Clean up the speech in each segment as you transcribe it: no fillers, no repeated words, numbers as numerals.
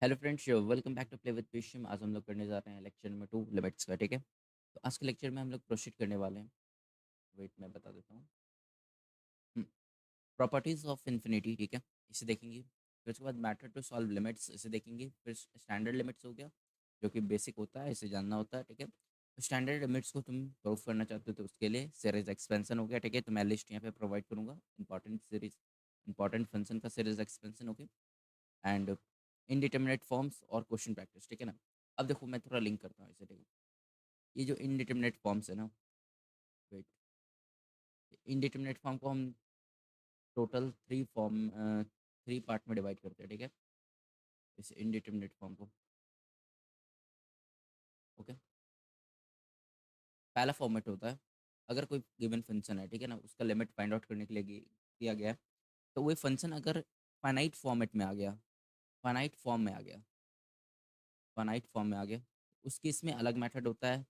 Hello friends, welcome back to play with Pisham. आज हम लोग करने जा रहे हैं लेक्चर नंबर 2 लिमिट्स का। ठीक है, तो आज के लेक्चर में हम लोग प्रोसीड करने वाले हैं। वेट, मैं बता देता हूँ। प्रॉपर्टीज ऑफ इन्फिनिटी, ठीक है, इसे देखेंगे। फिर उसके बाद मैथड टू सॉल्व लिमिट्स, इसे देखेंगे। फिर स्टैंडर्ड लिमिट्स हो गया, जो कि बेसिक होता है, इसे जानना होता है। ठीक है, तो स्टैंडर्ड लिमिट्स को तुम प्रूफ करना चाहते हो तो उसके लिए सीरीज एक्सपेंशन हो गया। ठीक है, तो मैं लिस्ट यहाँ पे प्रोवाइड करूँगा। इंपॉर्टेंट फंक्शन का सीरीज एक्सपेंशन हो गया, एंड इनडिटर्मिनेट फॉर्म्स और क्वेश्चन प्रैक्टिस। ठीक है ना। अब देखो, मैं थोड़ा लिंक करता हूँ इसे। देखो, ये जो इनडिटर्मिनेट फॉर्म्स है ना, वेट, इनडिटर्मिनेट फॉर्म को हम टोटल थ्री पार्ट में डिवाइड करते हैं। ठीक है, इस इनडिटर्मिनेट फॉर्म को। ओके, पहला फॉर्मेट होता है, अगर कोई गिवन फंक्शन है, ठीक है ना, उसका लिमिट फाइंड आउट करने के लिए दिया गया है। तो वही फंक्शन अगर फाइनाइट फॉर्मेट में आ गया, फाइनाइट फॉर्म में आ गया फाइनाइट फॉर्म में आ गया, उस केस में अलग मेथड होता है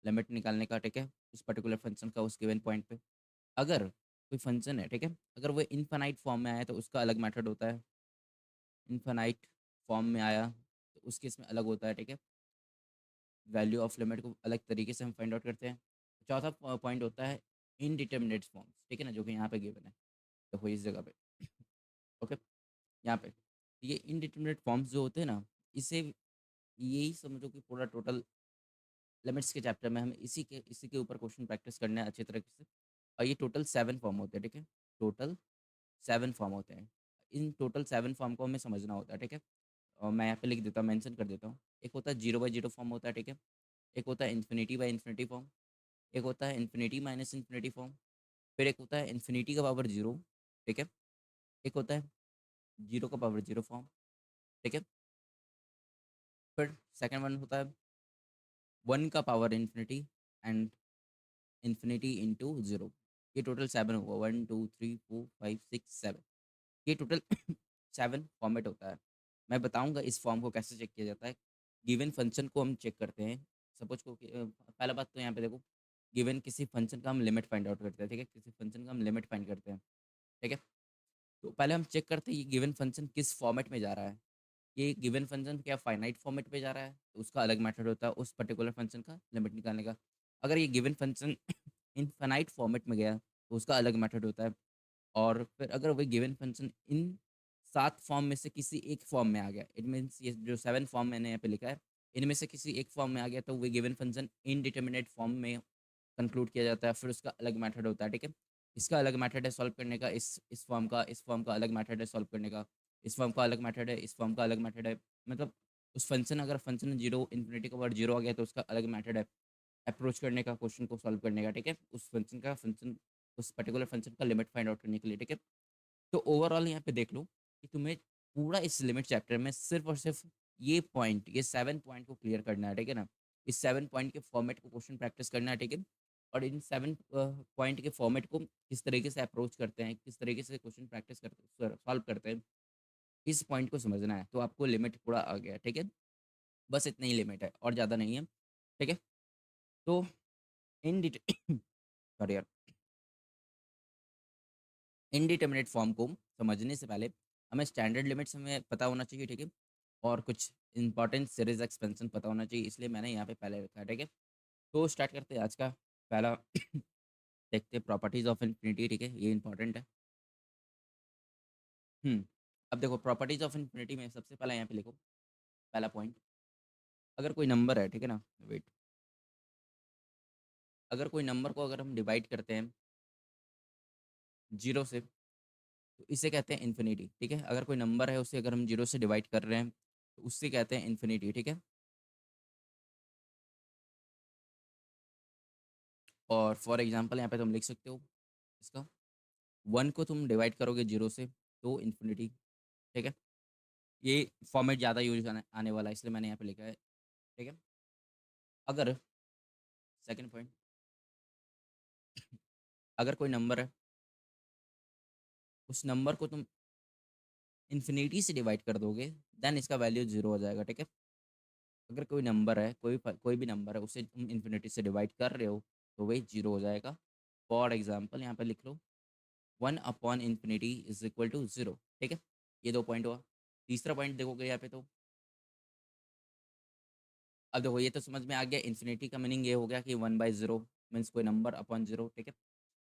लिमिट निकालने का। ठीक है, उस पर्टिकुलर फंक्शन का उस गिवन पॉइंट पे। अगर कोई फंक्शन है, ठीक है, अगर वो इनफाइनाइट फॉर्म में आया तो उसका अलग मेथड होता है। इनफाइनाइट फॉर्म में आया तो उस केस में अलग होता है। ठीक है, वैल्यू ऑफ लिमिट को अलग तरीके से हम फाइंड आउट करते हैं। चौथा पॉइंट होता है इनडिटर्मिनेट फॉर्म्स, ठीक है ना, जो कि यहाँ पे गिवन है। देखो इस जगह पे, ओके, यहाँ पे ये इनडिटर्मिनेट फॉर्म्स जो होते हैं ना, इसे यही समझो कि पूरा टोटल लिमिट्स के चैप्टर में हमें इसी के ऊपर क्वेश्चन प्रैक्टिस करने हैं अच्छी तरीके से। और ये टोटल 7 फॉर्म होते हैं। ठीक है, टोटल 7 फॉर्म होते हैं। इन टोटल 7 फॉर्म को हमें समझना होता है। ठीक है, और मैं यहाँ पे लिख देता हूँ, मेंशन कर देता हूँ। एक होता है 0/0 फॉर्म होता है। ठीक है, एक होता है इन्फिनिटी बाई इन्फिनिटी फॉर्म, एक होता है इन्फिनिटी माइनस इन्फिनिटी फॉर्म, फिर एक होता है इन्फिनिटी का पावर 0। ठीक है, एक होता है 0 का पावर 0 फॉर्म। ठीक है, फिर सेकेंड वन होता है 1 का power infinity and infinity into 0। ये टोटल 7 होगा, 1 2 3 4 5 6 7। ये टोटल 7 फॉर्मेट होता है। मैं बताऊंगा इस फॉर्म को कैसे चेक किया जाता है। गिवन फंक्शन को हम चेक करते हैं। सपोज को पहला बात तो यहाँ पे देखो, गिवन किसी फंक्शन का हम लिमिट फाइंड आउट करते हैं। ठीक है, किसी फंक्शन का हम लिमिट फाइंड करते हैं। ठीक है, तो पहले हम चेक करते हैं ये गिवन फंक्शन किस फॉर्मेट में जा रहा है। ये गिवन फंक्शन क्या फाइनाइट फॉर्मेट पे जा रहा है, तो उसका अलग मेथड होता है उस पर्टिकुलर फंक्शन का लिमिट निकालने का। अगर ये गिवन फंक्शन इनफाइनाइट फॉर्मेट में गया तो उसका अलग मेथड होता है। और फिर अगर वही गिवन फंक्शन इन 7 फॉर्म में से किसी एक फॉर्म में आ गया, इट मीन्स ये जो 7 फॉर्म मैंने यहाँ पे लिखा है, इनमें से किसी एक फॉर्म में आ गया, तो वही गिवन फंक्शन इनडिटर्मिनेट फॉर्म में कंक्लूड किया जाता है। फिर उसका अलग मेथड होता है। ठीक है, इसका अलग मेथड है सॉल्व करने का, इस फॉर्म का अलग मेथड है सॉल्व करने का, इस फॉर्म का अलग मेथड है, इस फॉर्म का अलग मेथड है। मतलब उस फंक्शन, अगर फंक्शन 0 इन्फिनिटी का पावर 0 आ गया तो उसका अलग मेथड है अप्रोच करने का, क्वेश्चन को सॉल्व करने का। ठीक है, उस पर्टिकुलर फंक्शन का लिमिट फाइंड आउट करने के लिए। ठीक है, तो ओवरऑल यहाँ पे देख लो कि तुम्हें पूरा इस लिमिट चैप्टर में सिर्फ और सिर्फ ये 7 पॉइंट को क्लियर करना है। ठीक है ना, इस 7 पॉइंट के फॉर्मेट को क्वेश्चन प्रैक्टिस करना है। ठीक है, और इन 7 पॉइंट के फॉर्मेट को किस तरीके से अप्रोच करते हैं, किस तरीके से क्वेश्चन प्रैक्टिस करते सॉल्व करते हैं, इस पॉइंट को समझना है, तो आपको लिमिट पूरा आ गया। ठीक है, बस इतना ही लिमिट है और ज़्यादा नहीं है। ठीक है, तो इन सॉरी यार, इनडिटर्मिनेट फॉर्म को समझने से पहले हमें स्टैंडर्ड लिमिट्स हमें पता होना चाहिए। ठीक है, और कुछ इंपॉर्टेंट सीरीज एक्सपेंशन पता होना चाहिए, इसलिए मैंने यहाँ पे पहले रखा है। ठीक है, तो स्टार्ट करते हैं आज का पहला देखते हैं प्रॉपर्टीज ऑफ इन्फिनिटी। ठीक है, ये इंपॉर्टेंट है। अब देखो, प्रॉपर्टीज ऑफ इन्फिनिटी में सबसे पहला यहाँ पे लिखो, पहला पॉइंट, अगर कोई नंबर है, ठीक है ना, वेट, अगर कोई नंबर को अगर हम डिवाइड करते हैं 0 से, तो इसे कहते हैं इन्फिनिटी। ठीक है, अगर कोई नंबर है उसे अगर हम 0 से डिवाइड कर रहे हैं तो उससे कहते हैं इन्फिनिटी। ठीक है, और फॉर एग्जांपल यहाँ पे तुम लिख सकते हो इसका, 1 को तुम डिवाइड करोगे 0 से तो इन्फिनिटी। ठीक है, ये फॉर्मेट ज़्यादा यूज आने वाला है, इसलिए मैंने यहाँ पे लिखा है। ठीक है, अगर सेकंड पॉइंट, अगर कोई नंबर है, उस नंबर को तुम इन्फिनिटी से डिवाइड कर दोगे, देन इसका वैल्यू 0 हो जाएगा। ठीक है, अगर कोई नंबर है, कोई भी नंबर है, उसे तुम इन्फिनिटी से डिवाइड कर रहे हो तो वही 0 हो जाएगा। फॉर एग्जाम्पल यहाँ पे लिख लो, 1/इन्फिनिटी इज इक्वल टू 0। ठीक है, ये 2 पॉइंट हुआ। तीसरा पॉइंट देखोगे यहाँ पे, तो अब देखो ये तो समझ में आ गया, इन्फिनिटी का मीनिंग ये हो गया कि 1/0 मीन्स कोई नंबर अपॉन जीरो, ठीक है।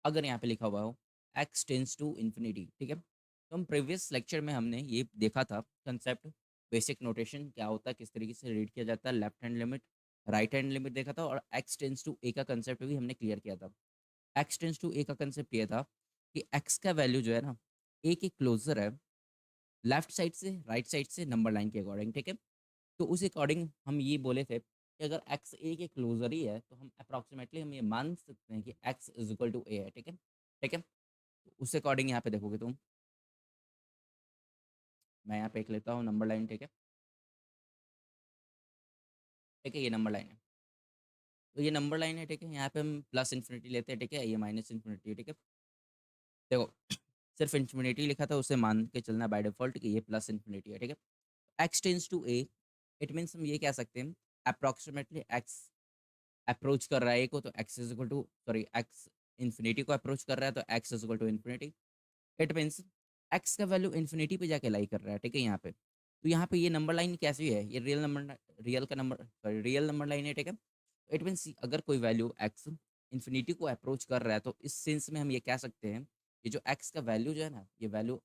अगर यहाँ पे लिखा हुआ हो x टेंस टू इन्फिनिटी, ठीक है, तो हम प्रीवियस लेक्चर में हमने ये देखा था कंसेप्ट, बेसिक नोटेशन क्या होता है, किस तरीके से रीड किया जाता है, left hand limit, right hand limit देखा था, और x टेंस टू a का कंसेप्ट भी हमने क्लियर किया था। x टेंस टू a का कंसेप्ट ये था कि x का वैल्यू जो है ना a के क्लोजर है, लेफ्ट साइड से राइट साइड से नंबर लाइन के अकॉर्डिंग, ठीक है। तो उस अकॉर्डिंग हम ये बोले थे कि अगर x a के क्लोजर ही है तो हम अप्रॉक्सीमेटली हम ये मान सकते हैं कि x is equal to a है, ठीक है, ठीक है। तो उस अकॉर्डिंग यहाँ पे देखोगे तुम, मैं यहाँ पे एक लेता हूँ नंबर लाइन, ठीक है, ठीक है, ये नंबर लाइन है, तो ये नंबर लाइन है, ठीक है, यहाँ पे हम प्लस इन्फिनिटी लेते हैं, ठीक है, ये माइनस इन्फिनिटी है, ठीक है। देखो सिर्फ इन्फिनिटी लिखा था, उसे मान के चलना बाय डिफॉल्ट कि ये प्लस इन्फिनिटी है, ठीक है। X tends to a, it means हम ये कह सकते हैं अप्रॉक्सीमेटली एक्स अप्रोच कर रहा है ए को, तो x is equal to, sorry, x infinity को अप्रोच कर रहा है तो x is equal to infinity. It means x का वैल्यू इन्फिनिटी पे जाके लाई कर रहा है, ठीक है, यहाँ पे। तो यहाँ पे ये नंबर लाइन कैसी है, ये रियल नंबर, रियल का number, sorry, real number line है, ठीक है। इट मीन्स अगर कोई वैल्यू एक्स इन्फिनिटी को अप्रोच कर रहा है तो इस सेंस में हम ये कह सकते हैं कि जो एक्स का वैल्यू जो है ना, ये वैल्यू,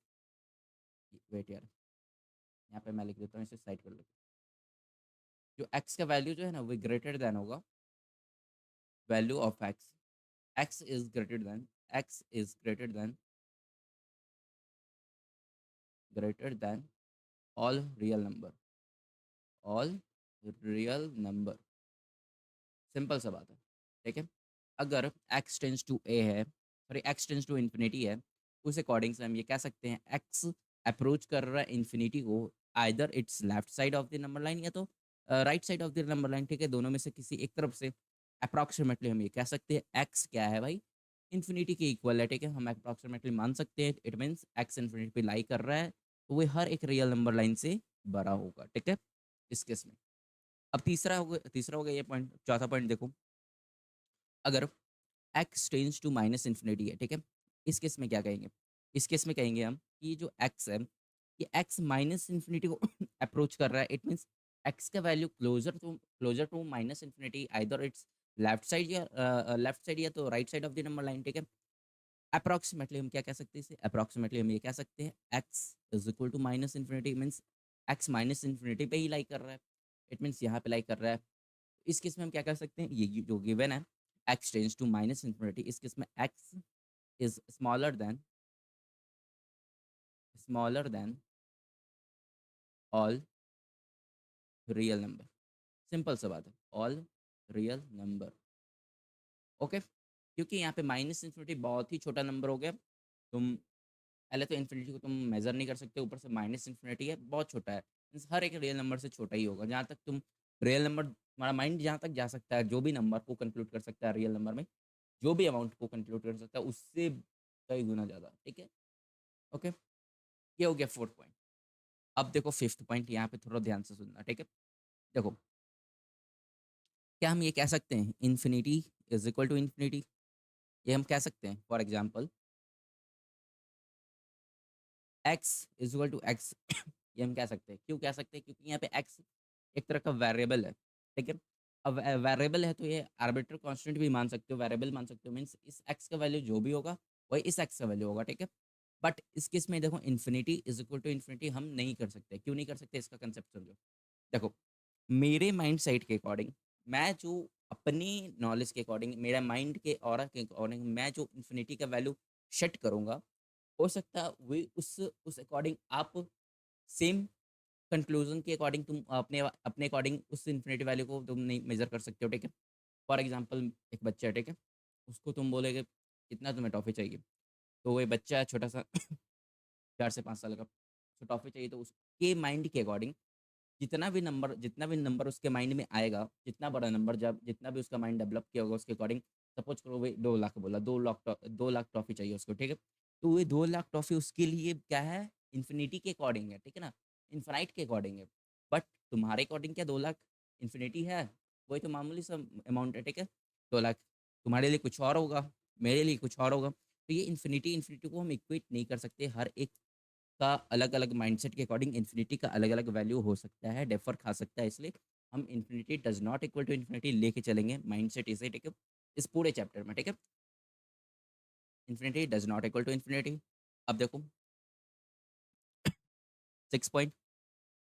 वेट यार, यहाँ पे मैं लिख देता हूँ, इसे साइड कर लो। जो एक्स का वैल्यू जो है ना वो ग्रेटर देन होगा value of x, x is greater than, x is greater than all real number, all real number, simple सा बात है, ठीक है। अगर x टेंस टू a है, sorry, x tends to infinity है, उस अकॉर्डिंग से हम ये कह सकते हैं x अप्रोच कर रहा है इन्फिनिटी को, either it's left side of the number line या तो right side of the number line, ठीक है, दोनों में से किसी एक तरफ से अप्रॉक्सीमेटली हम ये कह सकते हैं x क्या है भाई, इन्फिनिटी के इक्वल है, ठीक है, हम अप्रॉक्सीमेटली मान सकते हैं, इट मीन्स x इन्फिनिटी पे लाई कर रहा है, तो वो हर एक रियल नंबर लाइन से बड़ा होगा, ठीक है, इस केस में। अब तीसरा हो गया ये पॉइंट, चौथा पॉइंट देखो, अगर x tends to minus infinity है, ठीक है, इस केस में क्या कहेंगे, इस केस में कहेंगे हम कि जो एक्स है, ये एक्स माइनस इन्फिनिटी को अप्रोच कर रहा है, इट मीन्स एक्स का value closer to minus infinity, either it's left side या तो right side of the number line, ठीक है। अप्रॉक्सीमेटली हम क्या कह सकते हैं इसे, अप्रॉक्सीमेटली हम ये कह सकते हैं x is equal to minus infinity, means x minus infinity पे ही लाई कर रहा है, इट मीन्स यहाँ पे लाई कर रहा है। इस केस में हम क्या कर सकते हैं, ये जो गिवन है x tends to minus infinity, इस केस में x is smaller than all real number, simple सा बात है, ऑल रियल नंबर, ओके। क्योंकि यहाँ पे माइनस इन्फिनिटी बहुत ही छोटा नंबर हो गया, तुम पहले तो इन्फिनिटी को तुम मेजर नहीं कर सकते, ऊपर से माइनस इन्फिनिटी है, बहुत छोटा है, मीन्स हर एक रियल नंबर से छोटा ही होगा, जहाँ तक तुम रियल नंबर, तुम्हारा माइंड जहाँ तक जा सकता है, जो भी नंबर को कंक्लूड कर सकता है रियल नंबर में, जो भी अमाउंट को कंक्लूड कर सकता है उससे कई गुना ज़्यादा, ठीक है, ओके। ये हो गया फोर्थ पॉइंट। अब देखो फिफ्थ पॉइंट, यहाँ पे थोड़ा ध्यान से सुनना, ठीक है। देखो, क्या हम ये कह सकते हैं infinity is equal to infinity, ये हम कह सकते हैं, for example x is equal to x, ये हम कह सकते हैं, क्यों कह सकते हैं, क्योंकि यहाँ पे एक्स एक तरह का वेरिएबल है, ठीक है। अब वेरिएबल है तो ये आर्बिट्ररी कांस्टेंट भी मान सकते हो, वेरिएबल मान सकते हो, मीन्स इस एक्स का वैल्यू जो भी होगा वही इस एक्स का वैल्यू होगा, ठीक है। बट इस केस में देखो infinity is equal to infinity हम नहीं कर सकते, क्यों नहीं कर सकते, इसका कंसेप्ट समझो। देखो, मेरे माइंड सेट के अकॉर्डिंग, मैं जो अपनी नॉलेज के अकॉर्डिंग, मेरा माइंड के ऑरा के अकॉर्डिंग, मैं जो इन्फिनिटी का वैल्यू सेट करूंगा, हो सकता है वही उस अकॉर्डिंग आप सेम कंक्लूजन के अकॉर्डिंग तुम अपने अपने अकॉर्डिंग उस इन्फिनिटी वैल्यू को तुम नहीं मेजर कर सकते हो, ठीक है। फॉर एग्जांपल एक बच्चा है, ठीक है, उसको तुम बोलोगे कितना तुम्हें टॉफी चाहिए, तो वो बच्चा है छोटा सा 4 से 5 साल का, तो टॉफी चाहिए, तो उसके माइंड के अकॉर्डिंग जितना भी नंबर उसके माइंड में आएगा, जितना बड़ा नंबर, जब जितना भी उसका माइंड डेवलप किया होगा उसके अकॉर्डिंग, सपोज करो भाई 2 लाख बोला, 2 लाख टॉफी चाहिए उसको, ठीक है। तो ये 2 लाख टॉफी उसके लिए क्या है, इन्फिनिटी के अकॉर्डिंग है, ठीक है ना, इन्फाइनाइट के अकॉर्डिंग है। बट तुम्हारे अकॉर्डिंग क्या 2 लाख इन्फिनिटी है, वही तो मामूली सा अमाउंट है, ठीक है। 2 लाख तुम्हारे लिए कुछ और होगा, मेरे लिए कुछ और होगा, तो ये इन्फिनिटी इन्फिनिटी को हम इक्वेट नहीं कर सकते, हर एक का अलग अलग माइंडसेट के अकॉर्डिंग इन्फिनिटी का अलग अलग वैल्यू हो सकता है, डेफर खा सकता है, इसलिए हम infinity does not equal to infinity लेके चलेंगे, माइंडसेट इसे, ठीक है, इस पूरे चैप्टर में, ठीक है। Infinity does not equal to infinity. अब देखो 6 point,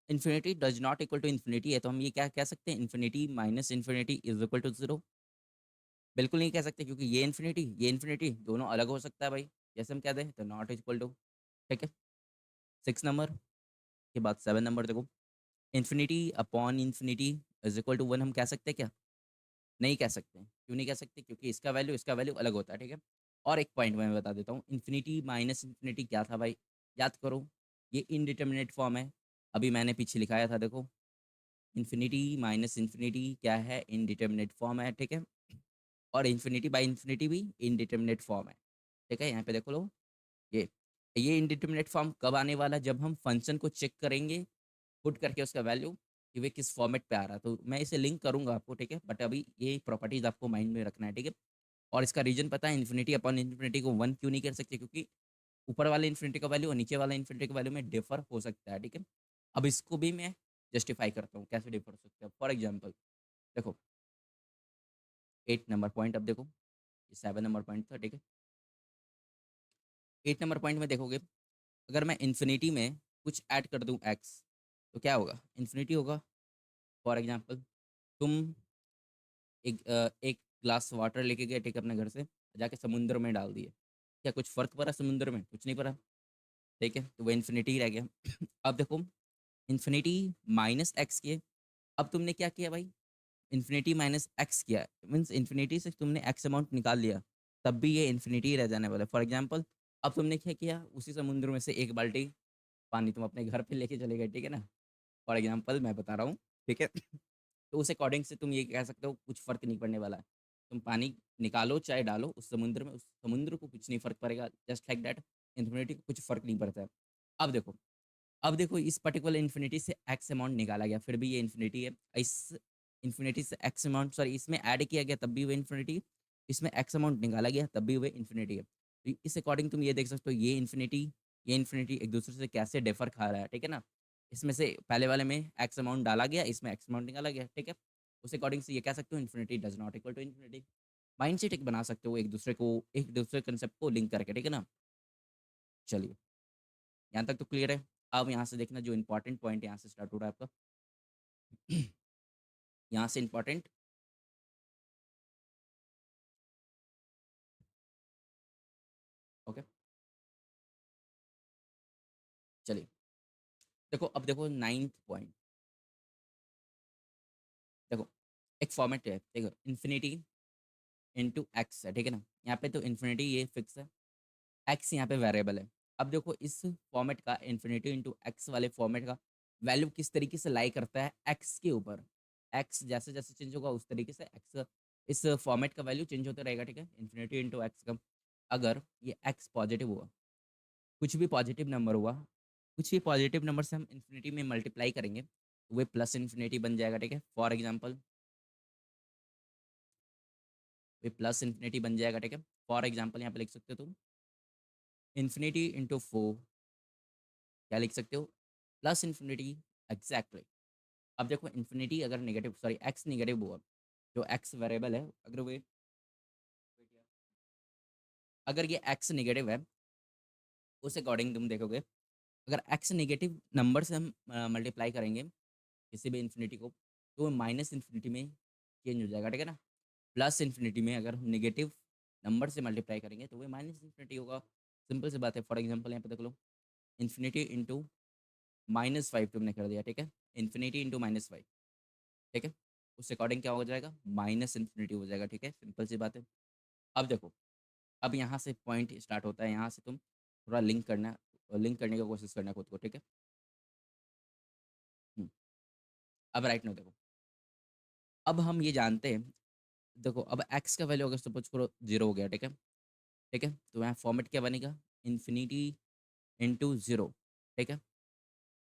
infinity does not equal to infinity है, तो हम ये क्या कह सकते हैं, infinity minus infinity is equal to 0। बिल्कुल नहीं कह सकते, क्योंकि ये इन्फिनिटी दोनों अलग हो सकता है भाई। जैसे हम कह दें तो नॉट इक्वल टू, ठीक है। 6 नंबर के बाद 7 नंबर देखो, infinity upon infinity is equal to 1 हम कह सकते हैं क्या? नहीं कह सकते। क्यों नहीं कह सकते? क्योंकि इसका वैल्यू अलग होता है, ठीक है। और एक पॉइंट मैं बता देता हूँ, इन्फिनिटी माइनस इन्फिनिटी क्या था भाई, याद करो। ये इनडिटर्मिनेट फॉर्म है, अभी मैंने पीछे लिखाया था, देखो इन्फिनिटी माइनस इन्फिनिटी क्या है, इनडिटर्मिनेट फॉर्म है, ठीक है। और इन्फिनिटी बाई इन्फिनिटी भी इनडिटर्मिनेट फॉर्म है, ठीक है। यहाँ पे देखो लो, ये ये इनडिटर्मिनेट फॉर्म कब आने वाला है? जब हम फंक्शन को चेक करेंगे, पुट करके उसका वैल्यू, कि वे किस फॉर्मेट पे आ रहा है। तो मैं इसे लिंक करूंगा आपको, ठीक है, बट अभी ये प्रॉपर्टीज आपको माइंड में रखना है, ठीक है। और इसका रीजन पता है, इन्फिनिटी अपॉन इन्फिनिटी को 1 क्यों नहीं कर सकते? क्योंकि ऊपर वाले इन्फिनिटी का वैल्यू और नीचे वाला इन्फिनिटी का वैल्यू में डिफर हो सकता है, ठीक है। अब इसको भी मैं जस्टिफाई करता हूँ, कैसे डिफर हो सकता है। फॉर एग्जाम्पल देखो 8 नंबर पॉइंट, अब देखो ये 7 नंबर पॉइंट था, ठीक है। 8 नंबर पॉइंट में देखोगे, अगर मैं इन्फिनिटी में कुछ ऐड कर दूं एक्स, तो क्या होगा? इन्फिनिटी होगा। फॉर एग्जाम्पल तुम एक ग्लास वाटर लेके गए, ठीक है, अपने घर से, जाके समुद्र में डाल दिए, क्या कुछ फर्क पड़ा समुद्र में? कुछ नहीं पड़ा, ठीक है, तो वो इन्फिनिटी ही रह गया। अब देखो इन्फिनिटी माइनस एक्स किए, अब तुमने क्या किया भाई, इन्फिनिटी माइनस एक्स किया, मीन्स इन्फिनिटी से तुमने एक्स अमाउंट निकाल लिया, तब भी ये इन्फिनिटी ही रह जाने वाला है। फॉर एग्जाम्पल अब तुमने क्या किया, उसी समुद्र में से एक बाल्टी पानी तुम अपने घर पे लेके चले गए, ठीक है ना। फॉर एग्जाम्पल मैं बता रहा हूँ, ठीक है। तो उस अकॉर्डिंग से तुम ये कह सकते हो कुछ फर्क नहीं पड़ने वाला है। तुम पानी निकालो चाहे डालो उस समुद्र में, उस समुद्र को कुछ नहीं फर्क पड़ेगा, जस्ट लाइक दैट इन्फिनिटी को कुछ फर्क नहीं पड़ता है। अब देखो, इस पर्टिकुलर इन्फिनिटी से एक्स अमाउंट निकाला गया, फिर भी ये इन्फिनिटी है। इस इन्फिनिटी से एक्स अमाउंट, सॉरी, इसमें ऐड किया गया तब भी वो इन्फिनिटी, इसमें एक्स अमाउंट निकाला गया तब भी वो इन्फिनिटी है। तो इस अकॉर्डिंग तुम ये देख सकते हो, ये इन्फिनिटी एक दूसरे से कैसे डिफर खा रहा है, ठीक है ना। इसमें से पहले वाले में एक्स अमाउंट डाला गया, इसमें एक्स अमाउंट निकाला गया, ठीक है। उस अकॉर्डिंग से ये कह सकते हो infinity does not equal to infinity. Mind set एक बना सकते हो एक दूसरे कंसेप्ट को लिंक करके, ठीक है ना। चलिए, यहाँ तक तो क्लियर है। अब यहाँ से देखना, जो इंपॉर्टेंट पॉइंट यहाँ से स्टार्ट हो रहा है आपका, यहाँ से इंपॉर्टेंट, ओके। चलिए देखो, अब देखो 9th पॉइंट, देखो एक फॉर्मेट है, देखो इन्फिनिटी इंटू एक्स है, ठीक है ना। यहाँ पे तो इन्फिनिटी ये फिक्स है, एक्स यहाँ पे वेरिएबल है। अब देखो इस फॉर्मेट का, इन्फिनिटी इंटू एक्स वाले फॉर्मेट का वैल्यू किस तरीके से लाई करता है एक्स के ऊपर। एक्स जैसे जैसे चेंज होगा उस तरीके से एक्स, इस फॉर्मेट का वैल्यू चेंज होता रहेगा, ठीक है। इन्फिनिटी इंटू एक्स का, अगर ये एक्स पॉजिटिव हुआ, कुछ भी पॉजिटिव नंबर हुआ, कुछ भी पॉजिटिव नंबर से हम इन्फिनिटी में मल्टीप्लाई करेंगे तो वे प्लस इन्फिनिटी बन जाएगा, ठीक है। For example way plus infinity बन जाएगा, ठीक है। फॉर एग्जाम्पल यहाँ पे लिख सकते हो तुम इन्फिनिटी इंटू 4, क्या लिख सकते हो, प्लस इन्फिनिटी, एग्जैक्टली। अब देखो इन्फिनिटी अगर नेगेटिव, सॉरी एक्स नेगेटिव हुआ, जो एक्स वेरिएबल है, अगर ये एक्स नेगेटिव है, उस अकॉर्डिंग तुम देखोगे, अगर एक्स नेगेटिव नंबर से हम मल्टीप्लाई करेंगे किसी भी इन्फिनिटी को, तो वो माइनस इन्फिनिटी में चेंज हो जाएगा, ठीक है ना। प्लस इन्फिनिटी में अगर हम नेगेटिव नंबर से मल्टीप्लाई करेंगे तो वो माइनस इन्फिनिटी होगा। सिंपल सी बात है। फॉर एग्जाम्पल यहाँ पे देख लो, इन्फिनिटी इंटू -5 तुमने कर दिया, ठीक है। इन्फिनिटी इंटू -5, ठीक है। उस अकॉर्डिंग क्या हो जाएगा, माइनस इन्फिनिटी हो जाएगा, ठीक है। सिंपल सी बात है। अब देखो, अब यहाँ से पॉइंट स्टार्ट होता है, यहाँ से तुम थोड़ा लिंक करने की कोशिश करना खुद को, ठीक है। हम्म, अब राइट नाउ देखो, अब हम ये जानते हैं, देखो अब एक्स का वैल्यू अगर सपोज करो 0 हो गया, ठीक है, ठीक है, तो यहाँ फॉर्मेट क्या बनेगा, इन्फिनिटी इंटू 0, ठीक है।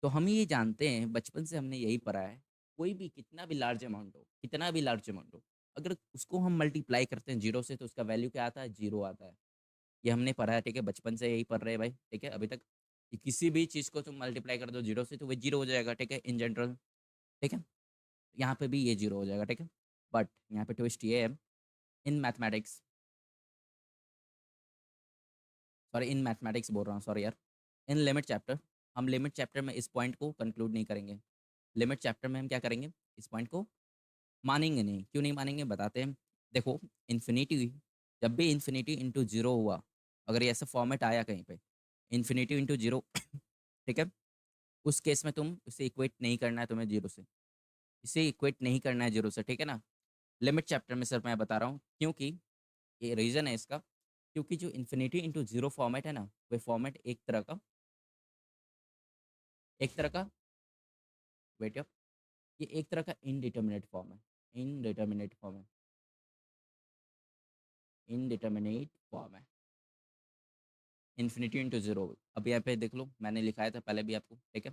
तो हम ये जानते हैं, बचपन से हमने यही पढ़ा है, कोई भी कितना भी लार्ज अमाउंट हो, कितना भी लार्ज अमाउंट हो, अगर उसको हम मल्टीप्लाई करते हैं 0 से, तो उसका वैल्यू क्या आता है, 0 आता है। ये हमने पढ़ा है, ठीक है, बचपन से यही पढ़ रहे हैं भाई, ठीक है, अभी तक कि किसी भी चीज़ को तुम मल्टीप्लाई कर दो 0 से तो वो 0 हो जाएगा, ठीक है, इन जनरल, ठीक है। यहाँ पे भी ये 0 हो जाएगा, ठीक है। बट यहाँ पे ट्विस्ट ये है, in mathematics, sorry in mathematics बोल रहा हूँ, सॉरी यार, इन लिमिट चैप्टर, हम लिमिट चैप्टर में इस पॉइंट को कंक्लूड नहीं करेंगे। लिमिट चैप्टर में हम क्या करेंगे, इस पॉइंट को मानेंगे नहीं। क्यों नहीं मानेंगे बताते हैं। देखो, इन्फिनिटी, जब भी इन्फिनिटी इंटू जीरो हुआ, अगर ये ऐसा फॉर्मेट आया कहीं पे, इन्फिनिटी इंटू जीरो ठीक है, उस केस में तुम इसे इक्वेट नहीं करना है, तुम्हें जीरो से, इसे इक्वेट नहीं करना है जीरो से, ठीक है ना। लिमिट चैप्टर में सर मैं बता रहा हूँ, क्योंकि ये रीज़न है इसका, क्योंकि जो इन्फिनिटी इंटू जीरो फॉर्मेट है ना, वो फॉर्मेट एक तरह का वेट, ये एक तरह का इनडिटर्मिनेट फॉर्म है, इनडिटर्मिनेट फॉर्म है, इनडिटर्मिनेट फॉर्म है, इन्फिनिटी इंटू जीरो। अब यहाँ पे देख लो, मैंने लिखाया था पहले भी आपको, ठीक है।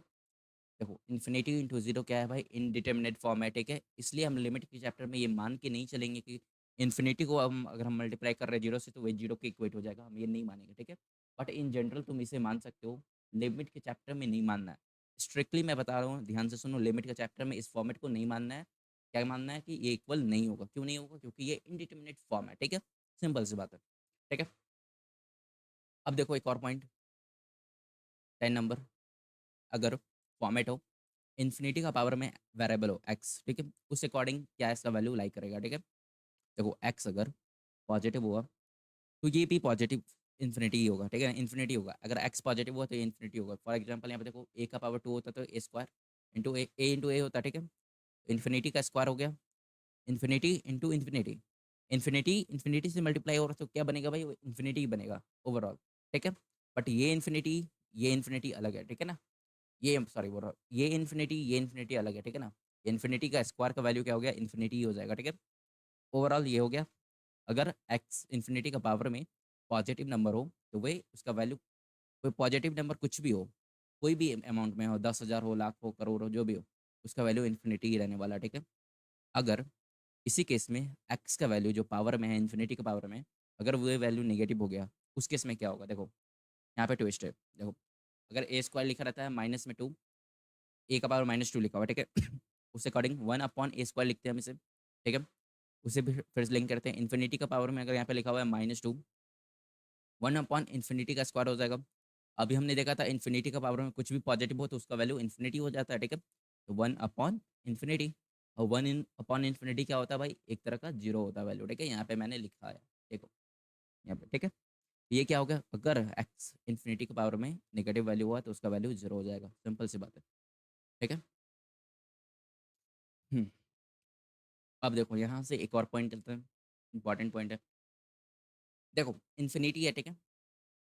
देखो, इन्फिनिटी इंटू जीरो क्या है भाई, इनडिटर्मिनेट फॉर्म है, ठीक है। इसलिए हम लिमिट के चैप्टर में ये मान के नहीं चलेंगे कि इन्फिनिटी को हम अगर हम मल्टीप्लाई कर रहे हैं जीरो से तो वही जीरो के इक्वेट हो जाएगा, हम ये नहीं मानेंगे, ठीक है। बट इन जनरल तुम इसे मान सकते हो, लिमिट के चैप्टर में नहीं मानना है। स्ट्रिक्टली मैं बता रहा हूँ, ध्यान से सुनो, लिमिट के चैप्टर में इस फॉर्मेट को नहीं मानना है। क्या मानना है कि ये इक्वल नहीं होगा, क्यों नहीं होगा, क्योंकि ये इनडिटर्मिनेट फॉर्म है, ठीक है। सिंपल सी बात है, ठीक है। अब देखो एक और पॉइंट, 10 नंबर, अगर फॉर्मेट हो, इन्फिनिटी का पावर में वेरिएबल हो एक्स, ठीक है, उस अकॉर्डिंग क्या इसका वैल्यू लाइक करेगा, ठीक है। देखो एक्स अगर पॉजिटिव हुआ तो ये भी पॉजिटिव इन्फिनिटी ही होगा, ठीक है, इन्फिनिटी होगा। अगर एक्स पॉजिटिव हुआ तो ये इन्फिनिटी होगा। फॉर एग्जाम्पल यहाँ पे देखो, ए का पावर 2 होता तो ए स्क्वायर इंटू ए होता, ठीक है। इन्फिनिटी का स्क्वायर हो गया, infinity into infinity, infinity infinity से मल्टीप्लाई हो रहा तो क्या बनेगा भाई, इन्फिनिटी ही बनेगा ओवरऑल, ठीक है। बट ये इन्फिनिटी अलग है, ठीक है ना। ये सॉरी बोल रहा हूँ, ये इन्फिनिटी अलग है, ठीक है ना। इन्फिनिटी का स्क्वायर का वैल्यू क्या हो गया, इन्फिनिटी ही हो जाएगा, ठीक है। ओवरऑल ये हो गया। अगर एक्स इन्फिनिटी का पावर में पॉजिटिव नंबर हो तो वही उसका वैल्यू, कोई पॉजिटिव नंबर कुछ भी हो, कोई भी अमाउंट में हो, 10,000 हो, लाख हो, करोड़ हो, जो भी हो, उसका वैल्यू इन्फिनिटी ही रहने वाला, ठीक है। अगर इसी केस में एक्स का वैल्यू जो पावर में है, इन्फिनिटी के पावर में, अगर वो वैल्यू नेगेटिव हो गया, उस केस में क्या होगा, देखो यहाँ पे ट्विस्ट है। देखो, अगर ए स्क्वायर लिखा रहता है -2, ए का पावर -2 लिखा हुआ है, ठीक है। उस अकॉर्डिंग 1/a² लिखते हैं हम इसे, ठीक है। उसे भी फिर से लिंक करते हैं, इन्फिनिटी का पावर में अगर यहाँ पे लिखा हुआ है -2, 1/इन्फिनिटी का स्क्वायर हो जाएगा। अभी हमने देखा था इन्फिनिटी का पावर में कुछ भी पॉजिटिव हो तो उसका वैल्यू इन्फिनिटी हो जाता है, ठीक है। तो 1/इन्फिनिटी, और 1/इन्फिनिटी क्या होता है भाई, एक तरह का जीरो होता है वैल्यू, ठीक है। यहाँ पे मैंने लिखा है, देखो यहाँ पे, ठीक है। ये क्या हो गया, अगर एक्स इन्फिनिटी के पावर में नेगेटिव वैल्यू हुआ तो उसका वैल्यू जीरो हो जाएगा, सिंपल सी बात है, ठीक है। हम्म, अब देखो यहाँ से एक और पॉइंट चलते हैं, इंपॉर्टेंट पॉइंट है। देखो इन्फिनिटी है, ठीक है।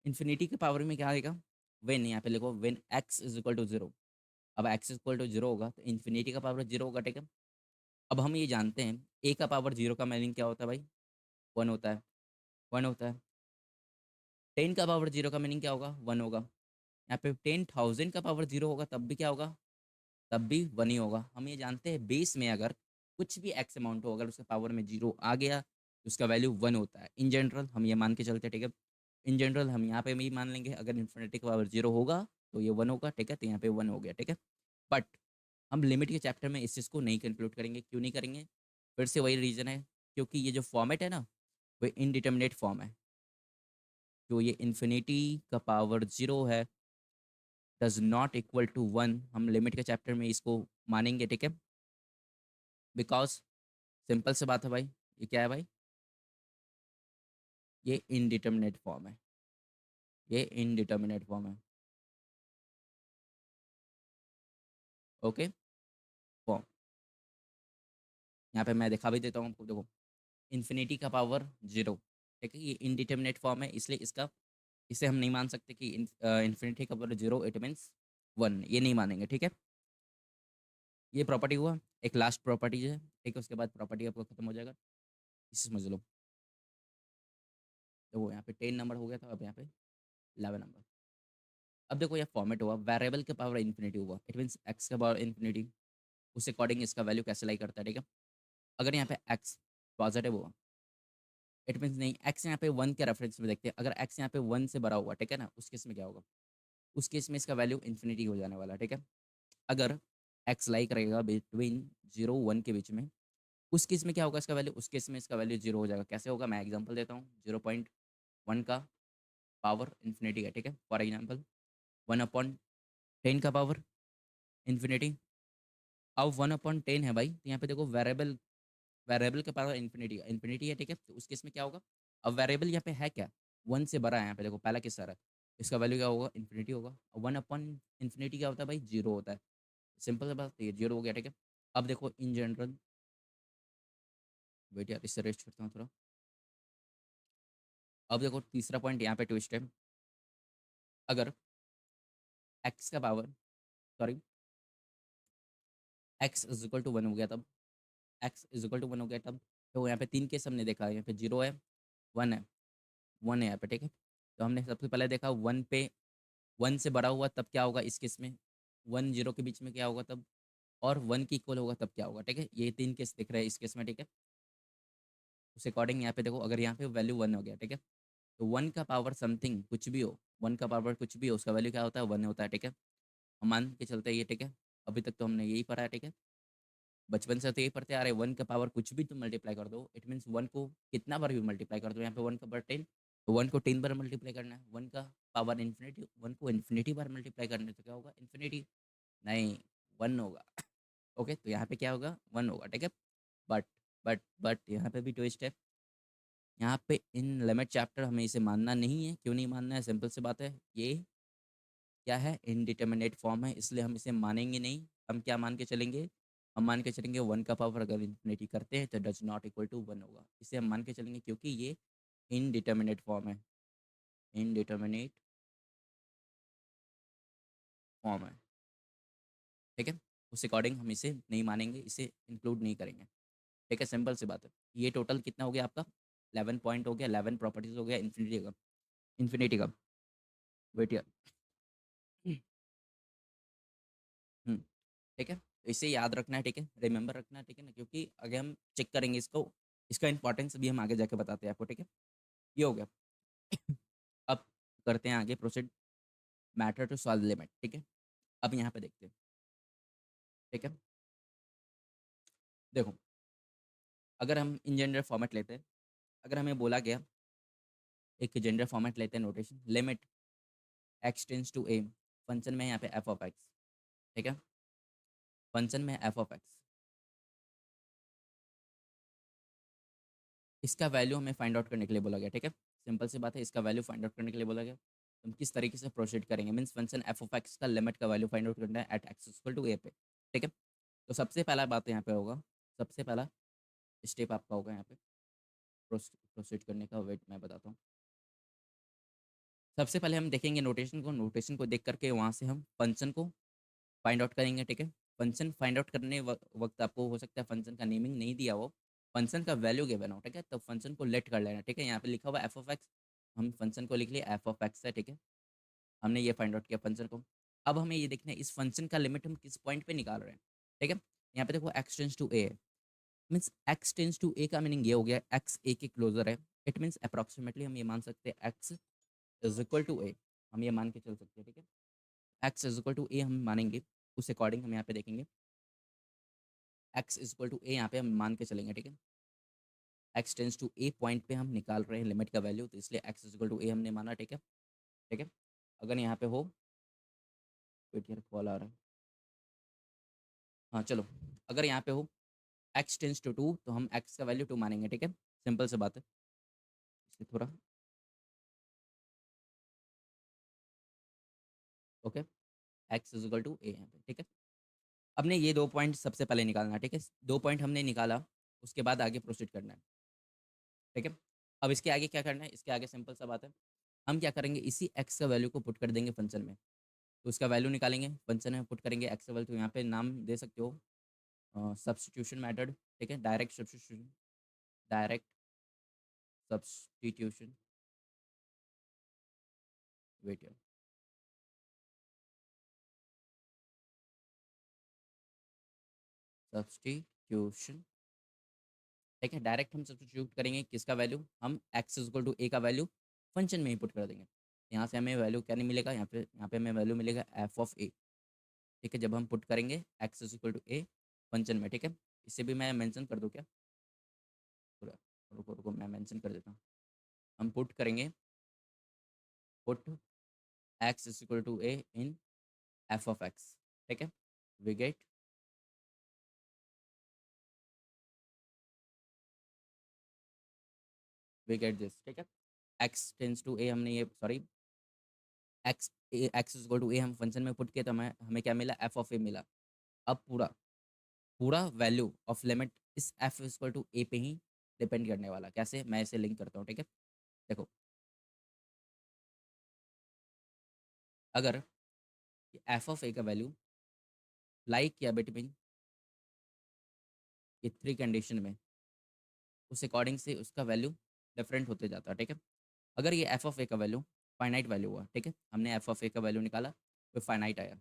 इन्फिनिटी के पावर में क्या आएगा, वेन, यहाँ पे लिखो when x is equal to zero. अब x is equal to zero होगा तो इन्फिनिटी का पावर जीरो होगा, ठीक है। अब हम ये जानते हैं ए का पावर जीरो का मीनिंग क्या होता है भाई, वन होता है, वन होता है। 10 का पावर जीरो का मीनिंग क्या होगा, वन होगा। यहाँ पे 10,000 का पावर जीरो होगा तब भी क्या होगा, तब भी वन ही होगा। हम ये जानते हैं बेस में अगर कुछ भी एक्स अमाउंट हो, अगर उसके पावर में जीरो आ गया तो उसका वैल्यू वन होता है। इन जनरल हम ये मान के चलते हैं, ठीक है। इन जनरल हम यहाँ पे भी मान लेंगे, अगर इन्फिनिटी का पावर जीरो होगा तो ये वन होगा, ठीक है। तो यहाँ पे वन हो गया, ठीक है। बट हम लिमिट के चैप्टर में इस चीज़ को नहीं कंक्लूड करेंगे, क्यों नहीं करेंगे, फिर से वही रीज़न है, क्योंकि ये जो फॉर्मेट है ना, वो इनडिटर्मिनेट फॉर्म है। जो ये इन्फिनिटी का पावर जीरो है does not equal to one, हम लिमिट के चैप्टर में इसको मानेंगे, ठीक है। बिकॉज सिंपल सी बात है भाई, ये क्या है भाई, ये इनडिटर्मिनेट फॉर्म है, ये इनडिटर्मिनेट फॉर्म है, ओके। फॉर्म यहाँ पे मैं दिखा भी देता हूँ आपको, देखो इन्फिनिटी का पावर जीरो, ठीक है, ये इनडिटर्मिनेट फॉर्म है, इसलिए इसका, इसे हम नहीं मान सकते कि इन्फिनिटी का power zero it means one, ये नहीं मानेंगे, ठीक है। ये प्रॉपर्टी हुआ, एक लास्ट प्रॉपर्टी है, ठीक है, उसके बाद प्रॉपर्टी आपको खत्म हो जाएगा, इसे समझ लो। तो वो यहाँ पे 10 नंबर हो गया था, अब यहाँ पे 11 नंबर। अब देखो, यह फॉर्मेट हुआ, वेरिएबल के पावर इन्फिनिटी हुआ, इट मीन्स एक्स का पावर इन्फिनिटी, उस अकॉर्डिंग इसका वैल्यू कैसे लाई करता है, ठीक है। अगर यहाँ पे एक्स पॉजिटिव हुआ, इट मीन्स नहीं, एक्स यहाँ पे वन के रेफरेंस में देखते हैं, अगर एक्स यहाँ पे वन से बड़ा हुआ, ठीक है ना, उस केस में क्या होगा, उस केस में इसका वैल्यू इन्फिनिटी हो जाने वाला है, ठीक है। अगर एक्स लाई करेगा बिटवीन 0 1 के बीच में, उस केस में क्या होगा इसका वैल्यू, उस केस में इसका वैल्यू 0 हो जाएगा। कैसे होगा, मैं एग्जांपल देता हूँ। 0.1 का पावर इन्फिनिटी है, ठीक है, फॉर एग्जांपल 1/10 का पावर इन्फिनिटी। अब 1/10 है भाई, तो यहाँ पे देखो वेरिएबल, वेरिएबल के पावर इन्फिनिटी इन्फिनिटी है, ठीक है। तो उस केस में क्या होगा, अब वेरिएबल यहाँ पे है क्या, 1 से बड़ा है। यहाँ पे देखो पहला किस रहा है, इसका वैल्यू क्या होगा, इन्फिनिटी होगा। 1/इन्फिनिटी क्या होता है भाई, 0 होता है। सिंपल सा बात, ये 0 हो गया, ठीक है। अब देखो इन जनरल, वेट यार इससे रेस्ट करता हूँ थोड़ा। अब देखो तीसरा पॉइंट यहाँ पे ट्विस्ट है। अगर एक्स का power, sorry, x is equal to 1 हो गया तब, एक्स इज इक्वल टू 1 हो गया तब, तो यहाँ पे 3 केस हमने देखा है। यहाँ पे 0 है, 1 है, 1 है यहाँ पे, ठीक है। तो हमने सबसे पहले देखा 1 पे, 1 से बड़ा हुआ तब क्या होगा इस केस में, 1 0 के बीच में क्या होगा तब, और 1 की इक्वल होगा तब क्या होगा, ठीक है। ये 3 केस दिख रहे हैं इस केस में, ठीक है। उस अकॉर्डिंग यहाँ पे देखो, अगर यहाँ पे वैल्यू 1 हो गया, ठीक है, तो 1 का पावर समथिंग कुछ भी हो, 1 का पावर कुछ भी हो, उसका वैल्यू क्या होता है, 1 होता है, ठीक है। हम मान के चलते हैं ये, ठीक है। अभी तक तो हमने यही पढ़ा है, ठीक है। बचपन से तो यही पढ़ते आ रहे, 1 का पावर कुछ भी तुम मल्टीप्लाई कर दो, इट मीन्स 1 को कितना बार भी मल्टीप्लाई कर दो। यहाँ पे 1 का पावर 10, तो 1 को 10 बार मल्टीप्लाई करना है। 1 का पावर इन्फिनिटी, 1 को इन्फिनिटी बार मल्टीप्लाई करना है, तो क्या होगा, इन्फिनिटी नहीं, 1 होगा। ओके, तो यहाँ पे क्या होगा, 1 होगा, ठीक है। बट बट यहाँ पे भी ट्विस्ट है। यहाँ पे इन लिमिट चैप्टर हमें इसे मानना नहीं है। क्यों नहीं मानना है, सिंपल सी बात है, ये क्या है, इनडिटर्मिनेट फॉर्म है, इसलिए हम इसे मानेंगे नहीं। हम क्या मान के चलेंगे, हम मान के चलेंगे 1 का पावर अगर इन्फिनिटी करते हैं तो डज नॉट इक्वल टू 1 होगा। इसे हम मान के चलेंगे क्योंकि ये इनडिटर्मिनेट फॉर्म है, इनडिटर्मिनेट फॉर्म है, ठीक है। उस अकॉर्डिंग हम इसे नहीं मानेंगे, इसे इंक्लूड नहीं करेंगे, ठीक है। सिंपल सी बात है। ये टोटल कितना हो गया आपका, 11 पॉइंट हो गया, 11 प्रॉपर्टीज हो गया इन्फिनिटी का, इन्फिनिटी का। वेट यार, हम्म, ठीक है। तो इसे याद रखना है, ठीक है, रिमेंबर रखना है, ठीक है ना, क्योंकि अगर हम चेक करेंगे इसको, इसका इंपॉर्टेंस भी हम आगे जाके बताते हैं आपको, ठीक है। ये हो गया। अब करते हैं आगे proceed, matter to solve limit, ठीक है। अब यहाँ पे देखते हैं, ठीक है। देखो, अगर हम इन जनरल फॉर्मेट लेते हैं, अगर हमें बोला गया एक जनरल फॉर्मेट लेते हैं, notation limit x tends to a, function में यहाँ पे एफ ऑफ एक्स, ठीक है, फंक्शन में एफ ऑफ एक्स, इसका वैल्यू हमें फाइंड आउट करने के लिए बोला गया, ठीक है। सिंपल सी बात है, इसका वैल्यू फाइंड आउट करने के लिए बोला गया। तो हम किस तरीके से प्रोसीड करेंगे, means function f of x का लिमिट का वैल्यू फाइंड आउट करना है eight x equal to a पे, ठीक है। तो सबसे पहला बात यहाँ पे होगा, सबसे पहला स्टेप आपका होगा यहाँ पे प्रोसीड करने का, वेट मैं बताता हूँ। सबसे पहले हम देखेंगे नोटेशन को, नोटेशन को देख करके वहाँ से हम फंक्शन को फाइंड आउट करेंगे, ठीक है। फंक्शन फाइंड आउट करने वक्त आपको हो सकता है फंक्शन का नेमिंग नहीं दिया हो, फंक्शन का वैल्यू गिवन हो, ठीक है। तो फंक्शन को लेट कर लेना, ठीक है। यहाँ पे लिखा हुआ एफ ऑफ एक्स, हम फंक्शन को लिख लिए एफ ऑफ एक्स है, ठीक है। हमने ये फाइंड आउट किया फंक्शन को। अब हमें ये देखना है इस फंक्शन का लिमिट हम किस पॉइंट पे निकाल रहे हैं, ठीक है। यहाँ पे देखो x tends to a, means x tends to a का मीनिंग ये हो गया एक्स ए के क्लोजर है। इट मीन्स अप्रॉक्सीमेटली हम ये मान सकते हैं x is equal to a, हम ये मान के चल सकते हैं, ठीक है। X is equal to a हम मानेंगे, उस अकॉर्डिंग हम यहाँ पे देखेंगे x is equal to a, यहाँ पे हम मान के चलेंगे, ठीक है। X tends to a point पे हम निकाल रहे हैं लिमिट का वैल्यू, तो इसलिए x is equal to a हमने माना, ठीक है, ठीक है। अगर यहाँ पे हो, वेट यार कॉल आ रहा है, हाँ चलो, अगर यहाँ पे हो एक्स टेंस टू 2, तो हम एक्स का वैल्यू 2 मानेंगे, ठीक है। सिंपल सी बात है, इससे थोड़ा, okay, x is equal to a यहाँ पे, ठीक है। अब ने ये 2 पॉइंट सबसे पहले निकालना है, ठीक है। 2 पॉइंट हमने निकाला, उसके बाद आगे प्रोसीड करना है, ठीक है। अब इसके आगे क्या करना है, इसके आगे सिंपल सा बात है, हम क्या करेंगे, इसी एक्स का वैल्यू को पुट कर देंगे फंक्शन में, तो उसका वैल्यू निकालेंगे, फंक्शन में पुट करेंगे एक्स का वैल्यू, तो यहाँ पे नाम दे सकते हो सब्सटीट्यूशन मेथड, ठीक है, direct substitution, direct substitution, wait यार, सब्सटीट्यूशन, ठीक है। डायरेक्ट हम सब्सटीट्यूट करेंगे किसका वैल्यू, हम एक्स इक्वल टू ए का वैल्यू फंक्शन में ही पुट कर देंगे। यहाँ से हमें वैल्यू क्या नहीं मिलेगा, यहाँ पे हमें वैल्यू मिलेगा एफ ऑफ ए, ठीक है। जब हम पुट करेंगे x equal to a, function में, ठीक है। इसे भी मैं मेंशन कर दूँ क्या पूरा? रुको रुको, मैं मेंशन कर देता हूँ। हम पुट करेंगे, put x is equal to a in f of x, ठीक है। वी गेट दिस, ठीक है। एक्स टेंस टू ए, हमने ये sorry x x is equal to a हम फंक्शन में पुट किया तो हमें हमें क्या मिला? एफ ऑफ ए मिला। अब पूरा पूरा वैल्यू ऑफ लिमिट इस एफ इक्वल टू ए पे ही डिपेंड करने वाला। कैसे? मैं इसे लिंक करता हूँ, ठीक है। देखो, अगर एफ ऑफ ए का वैल्यू लाइक या बिटवीन ये थ्री कंडीशन में, उस अकॉर्डिंग से उसका वैल्यू डिफरेंट होते जाता है, ठीक है। अगर ये एफ ऑफ ए का वैल्यू फाइनाइट वैल्यू हुआ, ठीक है, हमने एफ ऑफ ए का वैल्यू निकाला, तो फाइनाइट आया,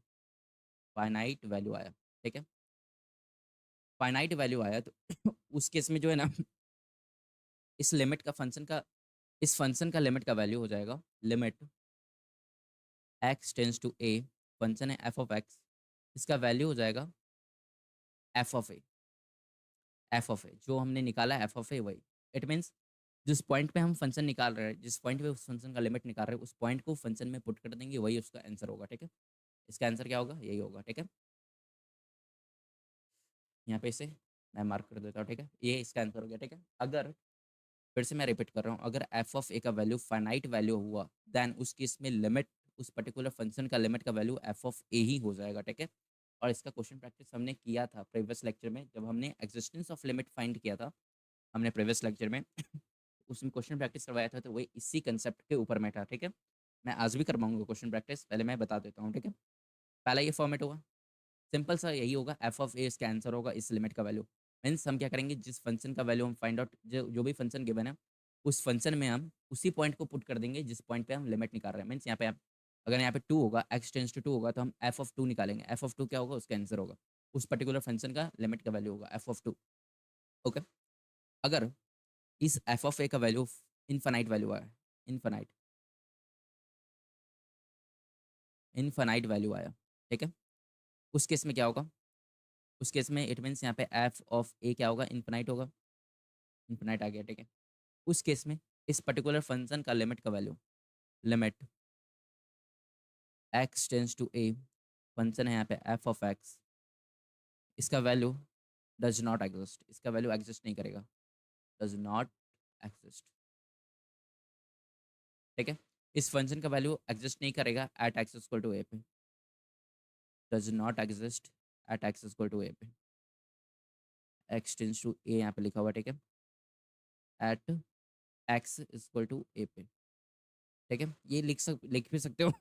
फाइनाइट वैल्यू आया, ठीक है। फाइनाइट वैल्यू आया तो उस केस में जो है ना, इस लिमिट का फंक्शन का, इस फंक्शन का लिमिट का वैल्यू हो जाएगा, limit x tends to a, function है एफ ऑफ एक्स, इसका वैल्यू हो जाएगा f of a. F of a जो हमने निकाला एफ ऑफ ए वही, इट मीन्स जिस पॉइंट पे हम फंक्शन निकाल रहे हैं, जिस पॉइंट पे उस फंक्शन का लिमिट निकाल रहे हैं, उस पॉइंट को फंक्शन में पुट कर देंगे, वही उसका आंसर होगा, ठीक है। इसका आंसर क्या होगा? यही होगा, ठीक है। यहाँ पे इसे मैं मार्क कर देता हूँ, ठीक है। ये इसका आंसर हो गया, ठीक है। अगर फिर से मैं रिपीट कर रहा हूँ, अगर एफ ऑफ ए का वैल्यू फाइनाइट वैल्यू हुआ, देन उस केस में लिमिट, उस पर्टिकुलर फंक्शन का लिमिट का वैल्यू एफ ऑफ ए ही हो जाएगा, ठीक है। और इसका क्वेश्चन प्रैक्टिस हमने किया था प्रीवियस लेक्चर में, जब हमने एग्जिस्टेंस ऑफ लिमिट फाइंड किया था हमने प्रीवियस लेक्चर में उसमें क्वेश्चन प्रैक्टिस करवाया था, तो वही इसी कंसेप्ट के ऊपर में था, ठीक है। मैं आज भी करवाऊंगा क्वेश्चन प्रैक्टिस, पहले मैं बता देता हूँ, ठीक है। पहला ये फॉर्मेट होगा, सिंपल सा यही होगा, एफ ऑफ ए इसका आंसर होगा इस लिमिट का वैल्यू। मीन्स हम क्या करेंगे, जिस फंक्शन का वैल्यू हम फाइंड आउट, जो भी फंक्शन गिवन है, उस फंक्शन में हम उसी पॉइंट को पुट कर देंगे जिस पॉइंट पे हम लिमिट निकाल रहे हैं। मीन्स यहाँ पे आप, अगर यहाँ पे टू होगा, एक्स टेंस टू टू होगा, तो हम एफ ऑफ टू निकालेंगे। एफ ऑफ टू क्या होगा? उसका आंसर होगा, उस पर्टिकुलर फंक्शन का लिमिट का वैल्यू होगा एफ ऑफ टू, ओके। अगर इस एफ ऑफ ए का वैल्यू इनफाइनाइट वैल्यू आया, इनफाइनाइट इनफाइनाइट वैल्यू आया, ठीक है, उस केस में क्या होगा? उस केस में इट मीन्स यहाँ पे एफ ऑफ ए क्या होगा? इनफाइनाइट होगा, इनफाइनाइट आ गया, ठीक है। उस केस में इस पर्टिकुलर फंक्शन का लिमिट का value, limit x tends to a, function है यहाँ पे एफ ऑफ एक्स, इसका वैल्यू डज नॉट एग्जिस्ट, इसका वैल्यू एग्जिस्ट नहीं करेगा, डज नॉट एग्जिस्ट, ठीक है। इस फंक्शन का वैल्यू एग्जिस्ट नहीं करेगा at x equal to a पे, does not exist at x equal to a पे, एक्स टेंस टू ए यहाँ पे लिखा हुआ, ठीक है, eight x equal to a पे, ठीक है। ये लिख भी सकते हो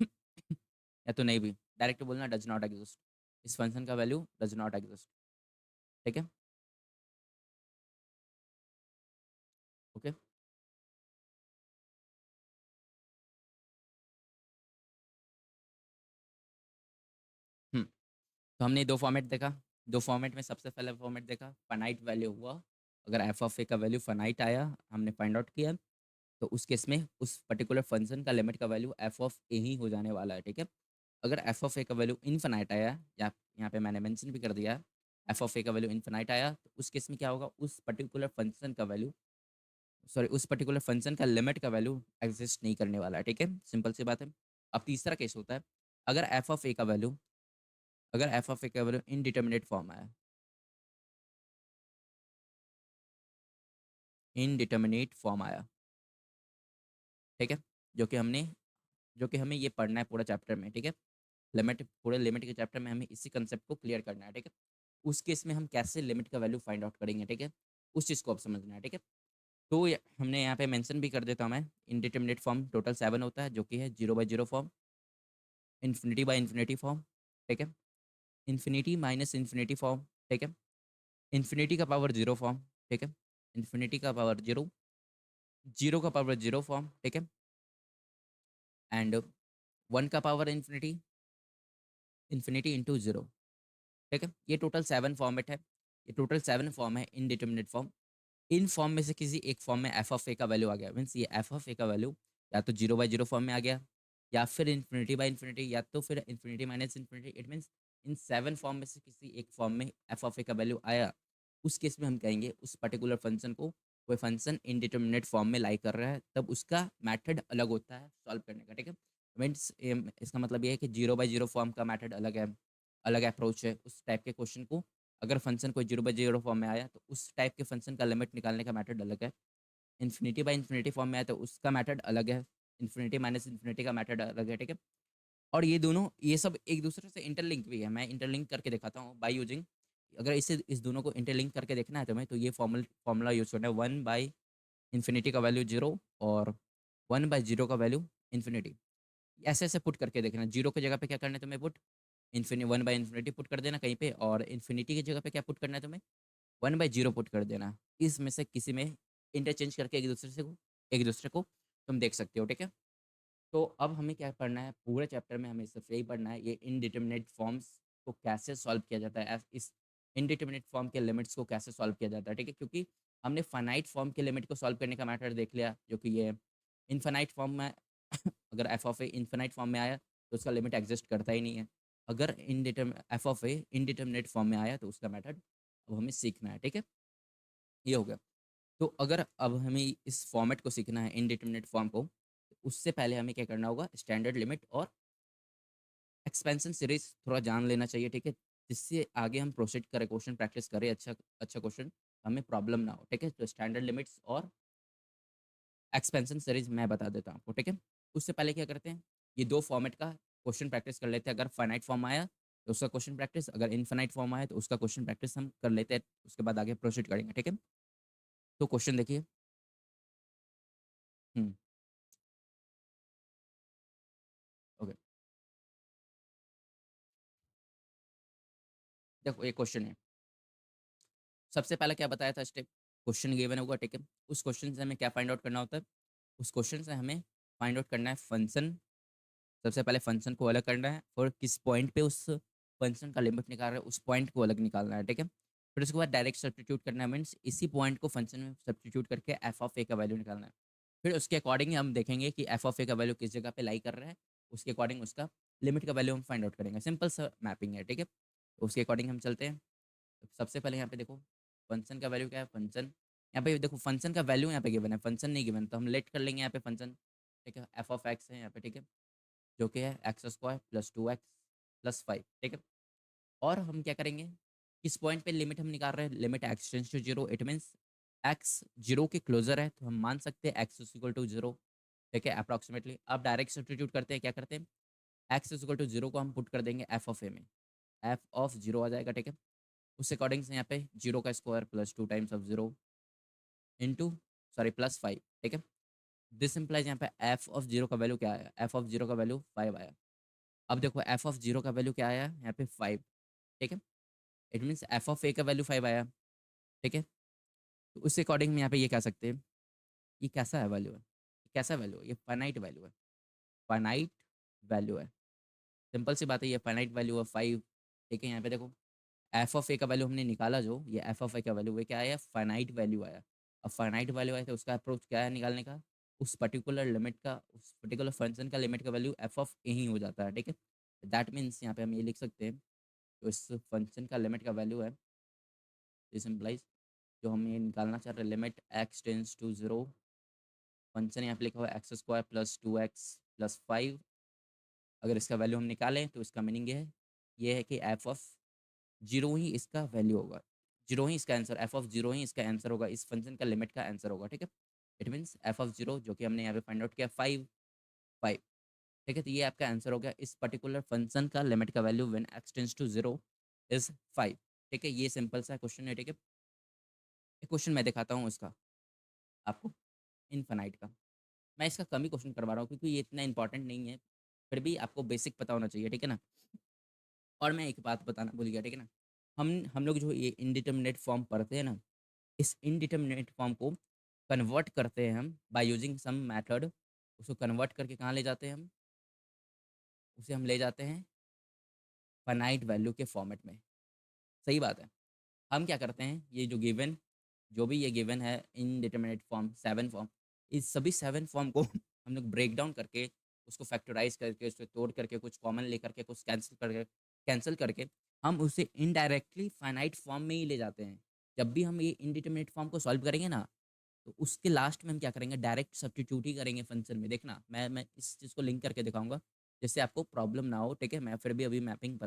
या तो नहीं भी, डायरेक्ट बोलना डज नॉट एग्जिस्ट, इस फंक्शन का वैल्यू डज नॉट एग्जिस्ट, ठीक है, ओके। तो हमने दो फॉर्मेट देखा, दो फॉर्मेट में सबसे पहला फॉर्मेट देखा, फाइनाइट वैल्यू हुआ, अगर एफ ऑफ ए का वैल्यू फाइनाइट आया, हमने फाइंड आउट किया, तो उस केस में उस पर्टिकुलर फंक्शन का लिमिट का वैल्यू एफ ऑफ ए ही हो जाने वाला है, ठीक है। अगर एफ ऑफ ए का वैल्यू इनफाइनाइट आया, या यहाँ पे मैंने मेंशन भी कर दिया, एफ ऑफ ए का वैल्यू इनफाइनाइट आया, तो उस केस में क्या होगा? उस पर्टिकुलर फंक्शन का वैल्यू, सॉरी, उस पर्टिकुलर फंक्शन का लिमिट का वैल्यू एग्जिस्ट नहीं करने वाला है, ठीक है। सिंपल सी बात है। अब तीसरा केस होता है, अगर एफ ऑफ ए का वैल्यू, अगर एफ ऑफ ए का वैल्यू इनडिटर्मिनेट फॉर्म आया, इनडिटर्मिनेट फॉर्म आया, ठीक है, जो कि हमने, जो कि हमें ये पढ़ना है पूरा चैप्टर में, ठीक है। लिमिट, पूरे लिमिट के चैप्टर में हमें इसी कंसेप्ट को क्लियर करना है, ठीक है। उस केस में हम कैसे लिमिट का वैल्यू फाइंड आउट करेंगे, ठीक है, उस चीज़ को आप समझना है, ठीक है। तो हमने यहाँ पे मेंशन भी कर देता हूँ मैं, इनडिटर्मिनेट फॉर्म टोटल 7 होता है, जो कि है 0/0 form, infinity by infinity form, ठीक है, इन्फिनिटी माइनस इन्फिनिटी फॉर्म, ठीक है, इन्फिनिटी का पावर 0 फॉर्म, ठीक है, इन्फिनिटी का पावर 0, 0 का पावर 0 फॉर्म, ठीक है, एंड 1 का पावर इन्फिनिटी, इन्फिनिटी इंटू 0, ठीक है। ये टोटल 7 फॉर्मेट है, ये टोटल 7 फॉर्म है इनडिटर्मिनेट फॉर्म। इन फॉर्म में से किसी एक फॉर्म में एफ ऑफ ए का वैल्यू आ गया, मीन्स ये एफ ऑफ ए का वैल्यू या तो 0/0 फॉर्म में आ गया, या फिर इन्फिनिटी बाय इन्फिनिटी, या तो फिर infinity minus infinity, it means in 7 form में से किसी एक फॉर्म में एफ ऑफ ए का वैल्यू आया, उस केस में हम कहेंगे उस पर्टिकुलर फंक्शन को, कोई फंक्शन इनडिटर्मिनेट फॉर्म में लाई कर रहा है, तब उसका मेथड अलग होता है सॉल्व करने का, ठीक है। मीन्स इसका मतलब ये है कि 0/0 फॉर्म का मेथड अलग है, अलग अप्रोच है उस टाइप के क्वेश्चन को। अगर फंक्शन कोई 0/0 फॉर्म में आया तो उस टाइप के फंक्शन का लिमिट निकालने का मेथड अलग है। इन्फिनिटी बाय इन्फिनिटी फॉर्म में आया तो उसका मेथड अलग है। इन्फिनिटी माइनस इन्फिनिटी का मेथड अलग है, ठीक है। और ये दोनों, ये सब एक दूसरे से इंटरलिंक भी है। मैं इंटरलिंक करके दिखाता हूँ बाय यूजिंग, अगर इस दोनों को इंटरलिंक करके देखना है तुम्हें, तो ये फॉर्मूला यूज करना है, 1/इन्फिनिटी का वैल्यू 0 और 1/0 का वैल्यू इन्फिनिटी। ऐसे ऐसे पुट करके देखना, 0 की जगह पे क्या करना है तुम्हें, पुट इन्फिनिटी 1/इन्फिनिटी पुट कर देना कहीं पे, और इन्फिनिटी की जगह पे क्या पुट करना है तुम्हें, 1/0 पुट कर देना। इसमें से किसी में इंटरचेंज करके एक दूसरे को तुम देख सकते हो, ठीक है। तो अब हमें क्या पढ़ना है, पूरे चैप्टर में हमें सिर्फ यही पढ़ना है, ये इनडिटर्मिनेट फॉर्म्स को कैसे सॉल्व किया जाता है, इस इनडिटर्मिनेट फॉर्म के लिमिट्स को कैसे सॉल्व किया जाता है, ठीक है। क्योंकि हमने फाइनाइट फॉर्म के लिमिट को सॉल्व करने का मैटर देख लिया, जो कि ये इनफाइनाइट फॉर्म में अगर F of A infinite form में आया तो उसका लिमिट एग्जिस्ट करता ही नहीं है। अगर F of A indeterminate form में आया तो उसका मेथड अब हमें सीखना है, ठीक है। ये हो गया। तो अगर अब हमें इस फॉर्मेट को सीखना है इनडिटर्मिनेट फॉर्म को, तो उससे पहले हमें क्या करना होगा, स्टैंडर्ड लिमिट और एक्सपेंशन सीरीज थोड़ा जान लेना चाहिए, ठीक है। जिससे आगे हम प्रोसीड करें, क्वेश्चन प्रैक्टिस करें, अच्छा अच्छा क्वेश्चन हमें प्रॉब्लम ना हो, ठीक है। तो स्टैंडर्ड लिमिट्स और एक्सपेंशन सीरीज मैं बता देता हूँ आपको, ठीक है। उससे पहले क्या करते हैं, ये दो फॉर्मेट का क्वेश्चन प्रैक्टिस कर लेते हैं। अगर फाइनाइट फॉर्म आया तो उसका क्वेश्चन प्रैक्टिस, अगर इनफाइनाइट फॉर्म आया तो उसका क्वेश्चन प्रैक्टिस हम कर लेते हैं, उसके बाद आगे प्रोसीड करेंगे, ठीक है। तो क्वेश्चन देखिए। हम्म। ओके, देखो ये क्वेश्चन है। सबसे पहले क्या बताया था स्टेप, क्वेश्चन गिवन होगा, ठीक है। उस क्वेश्चन से हमें क्या फाइंड आउट करना होता है, उस क्वेश्चन से हमें फाइंड आउट करना है फंक्शन। सबसे पहले फंक्शन को अलग करना है, और किस पॉइंट पे उस फंक्शन का लिमिट निकाल रहा है उस पॉइंट को अलग निकालना है, ठीक है। फिर उसके बाद डायरेक्ट सब्स्टिट्यूट करना है, मीन्स इसी पॉइंट को फंक्शन में सब्स्टिट्यूट करके एफ ऑफ ए का वैल्यू निकालना है। फिर उसके अकॉर्डिंग हम देखेंगे कि एफ ऑफ ए का वैल्यू किस जगह पे लाई कर रहा है, उसके अकॉर्डिंग उसका लिमिट का वैल्यू हम फाइंड आउट करेंगे। सिंपल सा मैपिंग है, ठीक है। तो उसके अकॉर्डिंग हम चलते हैं। तो सबसे पहले यहाँ पे देखो फंक्शन का वैल्यू क्या है, फंक्शन यहाँ पे देखो, फंक्शन का वैल्यू यहाँ पे गिवन है, फंक्शन नहीं गिवन, तो हम लेट कर लेंगे यहाँ पे फंक्शन, ठीक है। एफ ऑफ एक्स है यहाँ पे, ठीक है, जो कि है x² + 2x + 5, ठीक है। और हम क्या करेंगे, किस पॉइंट पे लिमिट हम निकाल रहे हैं, limit x tends to 0, it means x 0 के क्लोजर है, तो हम मान सकते हैं x = 0, ठीक है, अप्रॉक्सीमेटली। अब डायरेक्ट सब्स्टिट्यूट करते हैं, क्या करते हैं, x = 0 को हम पुट कर देंगे एफ ऑफ ए में, एफ ऑफ 0 आ जाएगा, ठीक है। उस अकॉर्डिंग से यहाँ पे 0 का square + 2 times of 0 into, sorry, +5, ठीक है। दिस इम्प्लाइज यहाँ पे एफ ऑफ 0 का वैल्यू क्या आया, एफ ऑफ 0 का वैल्यू 5 आया। अब देखो एफ ऑफ 0 का वैल्यू क्या आया यहाँ पे, 5, ठीक है। इट मीन्स एफ ऑफ ए का वैल्यू 5 आया, ठीक है। तो उस अकॉर्डिंग में यहाँ पे ये कह सकते हैं, ये कैसा है वैल्यू है, ये कैसा वैल्यू है, ये फाइनाइट वैल्यू है, फाइनाइट वैल्यू है। सिंपल सी बात है, ये फाइनाइट वैल्यू है 5, ठीक है। यहाँ पे देखो एफ ऑफ ए का वैल्यू हमने निकाला, जो ये एफ ऑफ ए का वैल्यू वो क्या आया, फाइनाइट वैल्यू आया। अब फाइनाइट वैल्यू आया तो उसका अप्रोच क्या है निकालने का, उस पर्टिकुलर लिमिट का, उस पर्टिकुलर फंक्शन का लिमिट का वैल्यू एफ ऑफ ए ही हो जाता है, ठीक है। दैट मीन्स यहाँ पे हम ये लिख सकते हैं, तो इस फंक्शन का लिमिट का वैल्यू है, दिस इम्प्लाइज जो हम ये निकालना चाह रहे हैं, limit x tends to 0, function यहाँ पे लिखा हुआ है x² + 2x + 5। अगर इसका वैल्यू हम निकालें तो इसका मीनिंग ये है कि एफ ऑफ 0 ही इसका वैल्यू होगा, 0 ही इसका आंसर, एफ ऑफ 0 ही इसका आंसर होगा, इस फंक्शन का लिमिट का आंसर होगा, ठीक है। इट मीन्स एफ ऑफ 0 जो कि हमने यहाँ पे फाइंड आउट किया 5, 5, ठीक है। तो ये आपका आंसर हो गया, इस पर्टिकुलर फंक्शन का लिमिट का value when x tends to 0 is 5, ठीक है। ये सिंपल सा क्वेश्चन है, ठीक है। एक क्वेश्चन मैं दिखाता हूँ इसका आपको, इनफाइनाइट का। मैं इसका कम ही क्वेश्चन करवा रहा हूँ क्योंकि ये इतना इंपॉर्टेंट नहीं है, फिर भी आपको बेसिक पता होना चाहिए, ठीक है ना। और मैं एक बात बताना भूल गया, ठीक है ना। हम लोग जो ये इनडिटर्मिनेट फॉर्म पढ़ते हैं ना, इस इनडिटर्मिनेट फॉर्म को कन्वर्ट करते हैं हम बाय यूजिंग सम मेथड। उसको कन्वर्ट करके कहाँ ले जाते हैं हम, उसे हम ले जाते हैं फाइनाइट वैल्यू के फॉर्मेट में। सही बात है। हम क्या करते हैं, ये जो गिवन, जो भी ये गिवन है इनडिटर्मिनेट फॉर्म, 7 फॉर्म, इस सभी 7 फॉर्म को हम लोग ब्रेक डाउन करके, उसको फैक्टराइज करके, उसको तोड़ करके, कुछ कॉमन लेकर के, कुछ कैंसिल करके, कैंसिल करके हम उसे इनडायरेक्टली फाइनाइट फॉर्म में ही ले जाते हैं। जब भी हम ये इनडिटरमिनेट फॉर्म को सॉल्व करेंगे ना, तो उसके लास्ट में हम क्या करेंगे, डायरेक्ट सब्स्टिट्यूट ही करेंगे फंक्शन में। देखना मैं इस चीज़ को लिंक करके दिखाऊंगा जिससे आपको प्रॉब्लम ना हो, ठीक है। मैं फिर भी अभी मैपिंग